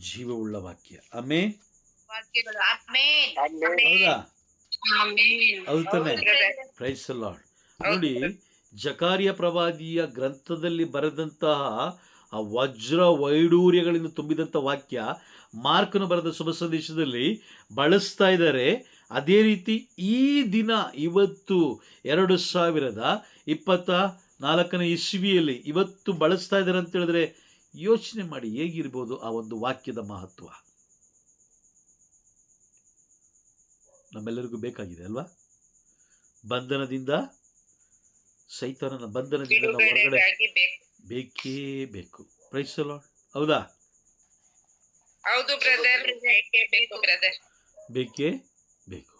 ಜೀವವುಳ್ಳ ವಾಕ್ಯ. ಆಮೆನ್. ಹೌದಾ? ಹೌದು ತಾನೆ? Praise the Lord. ನೋಡಿ, ಜಕಾರಿಯ ಪ್ರವಾದಿಯ ಗ್ರಂಥದಲ್ಲಿ ಬರೆದಂತಹ ಆ ವಜ್ರ ವೈಡೂರ್ಯಗಳಿಂದ ತುಂಬಿದಂಥ ವಾಕ್ಯ ಮಾರ್ಕನು ಬರೆದ ಶುಭ ಸಂದೇಶದಲ್ಲಿ ಬಳಸ್ತಾ ಇದ್ದಾರೆ. ಅದೇ ರೀತಿ ಈ ದಿನ, ಇವತ್ತು 2024ನೇ ಇಸ್ವಿಯಲ್ಲಿ ಇವತ್ತು ಬಳಸ್ತಾ ಇದ್ದಾರೆ ಅಂತ ಹೇಳಿದ್ರೆ ಯೋಚನೆ ಮಾಡಿ ಹೇಗಿರ್ಬೋದು ಆ ಒಂದು ವಾಕ್ಯದ ಮಹತ್ವ. ನಮ್ಮೆಲ್ಲರಿಗೂ ಬೇಕಾಗಿದೆ ಅಲ್ವಾ? ಬಂಧನದಿಂದ, ಸೈತಾನನ ಬಂಧನದಿಂದ ನಾವು ಹೊರಗಡೆ ಬಿಡುಗಡೆಗಾಗಿ ಬೇಕು. ಬೇಕೇ ಬೇಕು. Praise the Lord. ಹೌದಾ? ಹೌದು ಬ್ರದರ್, ಬೇಕೇ ಬೇಕು ಬ್ರದರ್. ಬೇಕೇ ಬೇಕು.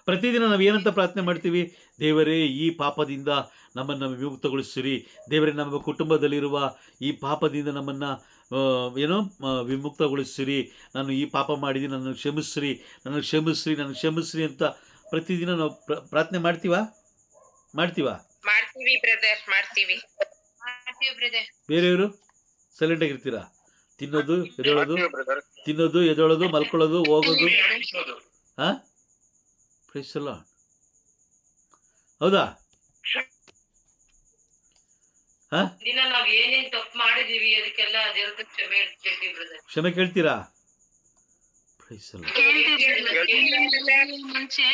ಪ್ರತಿದಿನ ನಾವು ಏನಂತ ಪ್ರಾರ್ಥನೆ ಮಾಡ್ತೀವಿ? ದೇವರೇ, ಈ ಪಾಪದಿಂದ ನಮ್ಮನ್ನು ವಿಮುಕ್ತಗೊಳಿಸಿರಿ. ದೇವರೇ, ನಮ್ಮ ಕುಟುಂಬದಲ್ಲಿರುವ ಈ ಪಾಪದಿಂದ ನಮ್ಮನ್ನು ವಿಮುಕ್ತಗೊಳಿಸಿರಿ. ನಾನು ಈ ಪಾಪ ಮಾಡಿದ್ದೀನಿ, ನನಗೆ ಕ್ಷಮಿಸ್ರಿ, ನನಗೆ ಕ್ಷಮಿಸ್ರಿ, ನನಗೆ ಕ್ಷಮಿಸ್ರಿ ಅಂತ ಪ್ರತಿದಿನ ನಾವು ಪ್ರಾರ್ಥನೆ ಮಾಡ್ತೀವಾ? ಮಾಡ್ತೀವಿ ಬ್ರದರ್, ಮಾಡ್ತೀವಿ ಬ್ರದರ್. ಬೇರೆಯವರು ಸೈಲೆಂಟ್ ಆಗಿರ್ತೀರಾ? ತಿನ್ನೋದು ಎದೊಳೋದು ಮಲ್ಕೊಳ್ಳೋದು, ಹೋಗೋದು. Praise the Lord. ಹೌದಾ? ದಿನ ನಾವ್ ಏನೇನ್ ತಪ್ಪು ಮಾಡಿದೀವಿ ಅದಕ್ಕೆಲ್ಲ ದೇವ್ರ ಕ್ಷಮೆ ಇರ್ತೀವಿ ಬ್ರದರ್. ಕ್ಷಮೆ ಕೇಳ್ತೀರಾ? Praise the Lord. ಮುಂಚೆ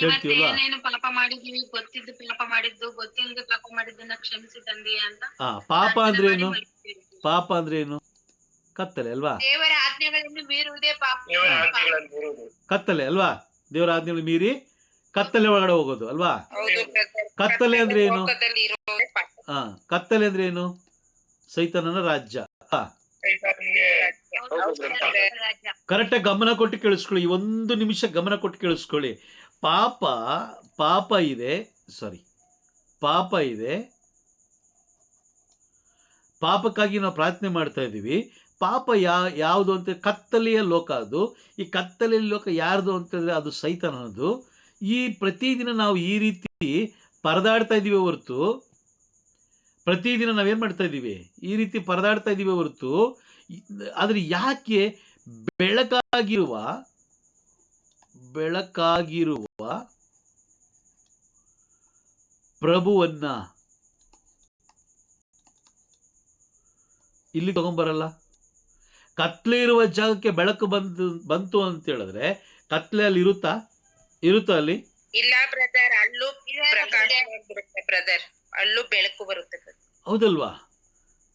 ಇವತ್ತು ಏನೇನು ಪಾಪ ಮಾಡಿದೀವಿ, ಗೊತ್ತಿದ್ದು ಪಾಪ ಮಾಡಿದ್ದು, ಗೊತ್ತಿಲ್ಲದೆ ಪಾಪ ಮಾಡಿದ್ದನ್ನ ಕ್ಷಮಿಸಿ ತಂದೆ ಅಂತ. ಪಾಪ ಅಂದ್ರೆ ಏನು? ಪಾಪ ಅಂದ್ರೆ ಏನು? ಕತ್ತಲೆ ಅಲ್ವಾ? ದೇವರ ಆಜ್ಞೆಗಳನ್ನು ಮೀರುವುದೇ ಪಾಪ. ಕತ್ತಲೆ ಅಲ್ವಾ? ದೇವರ ಆಜ್ಞೆಗಳು ಮೀರಿ ಕತ್ತಲೆ ಒಳಗಡೆ ಹೋಗೋದು ಅಲ್ವಾ? ಕತ್ತಲೆ ಅಂದ್ರೆ ಏನು? ಕತ್ತಲೆ ಅಂದ್ರೆ ಏನು? ಸೈತಾನನ ರಾಜ್ಯ. ಕರೆಕ್ಟಾಗಿ ಗಮನ ಕೊಟ್ಟು ಕೇಳಿಸ್ಕೊಳ್ಳಿ. ಈ 1 ನಿಮಿಷ ಗಮನ ಕೊಟ್ಟು ಕೇಳಿಸ್ಕೊಳ್ಳಿ. ಪಾಪ ಇದೆ. ಪಾಪಕ್ಕಾಗಿ ನಾವು ಪ್ರಾರ್ಥನೆ ಮಾಡ್ತಾ ಇದ್ದೀವಿ. ಪಾಪ ಯಾವುದು ಅಂತ ಕತ್ತಲೆಯ ಲೋಕ ಅದು. ಈ ಕತ್ತಲೆಯ ಲೋಕ ಯಾರ್ದು ಅಂತಂದರೆ ಅದು ಸೈತಾನನದು. ಈ ಪ್ರತಿದಿನ ನಾವು ಈ ರೀತಿ ಪರದಾಡ್ತಾ ಇದ್ದೀವಿ ಹೊರತು, ಪ್ರತಿದಿನ ನಾವೇನು ಮಾಡ್ತಾ ಇದ್ದೀವಿ? ಈ ರೀತಿ ಪರದಾಡ್ತಾ ಇದ್ದೀವಿ ಹೊರತು, ಆದರೆ ಯಾಕೆ ಬೆಳಕಾಗಿರುವ ಪ್ರಭುವನ್ನ ಇಲ್ಲಿ ತಗೊಂಬರಲ್ಲ? ಕತ್ಲೆ ಇರುವ ಜಾಗಕ್ಕೆ ಬೆಳಕು ಬಂತು ಅಂತ ಹೇಳಿದ್ರೆ ಕತ್ಲೆ ಅಲ್ಲಿ ಇರುತ್ತಾ ಅಲ್ಲಿ? ಇಲ್ಲ ಬ್ರದರ್, ಅಲ್ಲೂ ಪ್ರಕಾಶ ಬರುತ್ತೆ ಬ್ರದರ್, ಅಲ್ಲೂ ಬೆಳಕು ಬರುತ್ತೆ. ಹೌದಲ್ವಾ?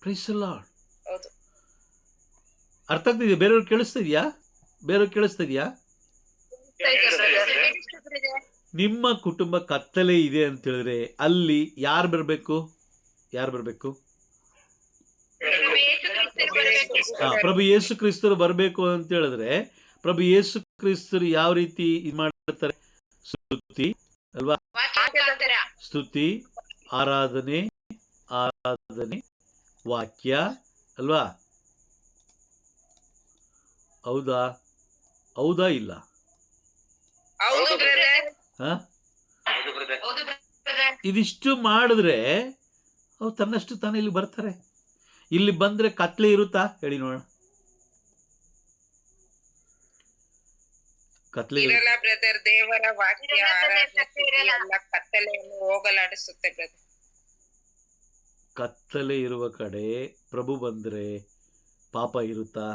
Praise the Lord. ಹೌದು. ಅರ್ಥ ಆಗ್ತಿದೆಯಾ? ಬೇರೆಯವ್ರು ಕೇಳಿಸ್ತಿದ್ಯಾ? ನಿಮ್ಮ ಕುಟುಂಬ ಕತ್ತಲೆ ಇದೆ ಅಂತ ಹೇಳಿದ್ರೆ ಅಲ್ಲಿ ಯಾರು ಬರಬೇಕು? ಪ್ರಭು ಯೇಸು ಕ್ರಿಸ್ತರು ಬರಬೇಕು ಅಂತ ಹೇಳಿದ್ರೆ ಪ್ರಭು ಯೇಸು ಕ್ರಿಸ್ತರು ಯಾವ ರೀತಿ ಇದು ಮಾಡ್ತಾರೆ? ಸ್ತುತಿ ಅಲ್ವಾ? ಸ್ತುತಿ, ಆರಾಧನೆ, ವಾಕ್ಯ ಅಲ್ವಾ? ಹೌದಾ ಇಲ್ಲ? ಇದಿಷ್ಟು ಮಾಡಿದ್ರೆ ಅವ್ರು ತನ್ನಷ್ಟು ತಾನೇ ಇಲ್ಲಿ ಬರ್ತಾರೆ. ಇಲ್ಲಿ ಬಂದ್ರೆ ಕತ್ಲೆ ಇರುತ್ತಾ? ಹೇಳಿ ನೋಡೋಣ. ಕತ್ಲೆ ಇರಲ್ಲ ಬ್ರದರ್. ದೇವರ ವಾಕ್ಯ ಆರಾಧನೆ ಕತ್ತಲೆಯನ್ನು ಹೋಗಲಾಡಿಸುತ್ತೆ ಬ್ರದರ್. ಕತ್ತಲೆ ಇರುವ ಕಡೆ ಪ್ರಭು ಬಂದ್ರೆ ಪಾಪ ಇರುತ್ತಾ?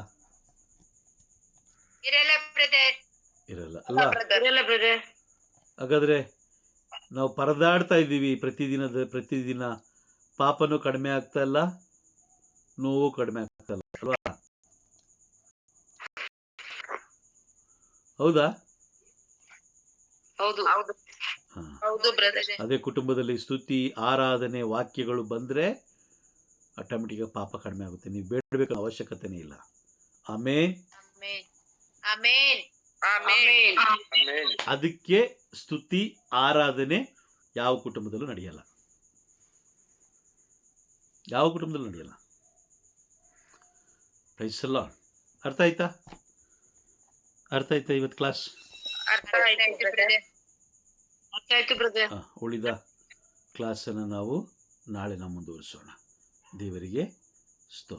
ಇರಲ್ಲ ಅಲ್ವಾ? ಹಾಗಾದ್ರೆ ನಾವು ಪರದಾಡ್ತಾ ಇದ್ದೀವಿ ಪ್ರತಿದಿನ. ಪಾಪನೂ ಕಡಿಮೆ ಆಗ್ತಾ ಇಲ್ಲ, ನೋವು ಕಡಿಮೆ ಆಗ್ತಾ ಇಲ್ಲ ಅಲ್ವಾ? ಹೌದಾ? ಅದೇ ಕುಟುಂಬದಲ್ಲಿ ಸ್ತುತಿ, ಆರಾಧನೆ, ವಾಕ್ಯಗಳು ಬಂದ್ರೆ ಆಟೋಮೆಟಿಕ್ ಪಾಪ ಕಡಿಮೆ ಆಗುತ್ತೆ. ನೀವು ಬೇಡಬೇಕು ಅವಶ್ಯಕತೆನೇ ಇಲ್ಲ. ಆಮೇನ್. ಅದಕ್ಕೆ ಸ್ತುತಿ, ಆರಾಧನೆ ಯಾವ ಕುಟುಂಬದಲ್ಲೂ ನಡೆಯಲ್ಲ. Praise the Lord. ಅರ್ಥ ಆಯ್ತಾ ಇವತ್ತು ಕ್ಲಾಸ್? ಉಳಿದ ಕ್ಲಾಸನ್ನು ನಾವು ನಾಳೆ ಮುಂದುವರಿಸೋಣ. ದೇವರಿಗೆ ಸ್ತೋತ್ರ.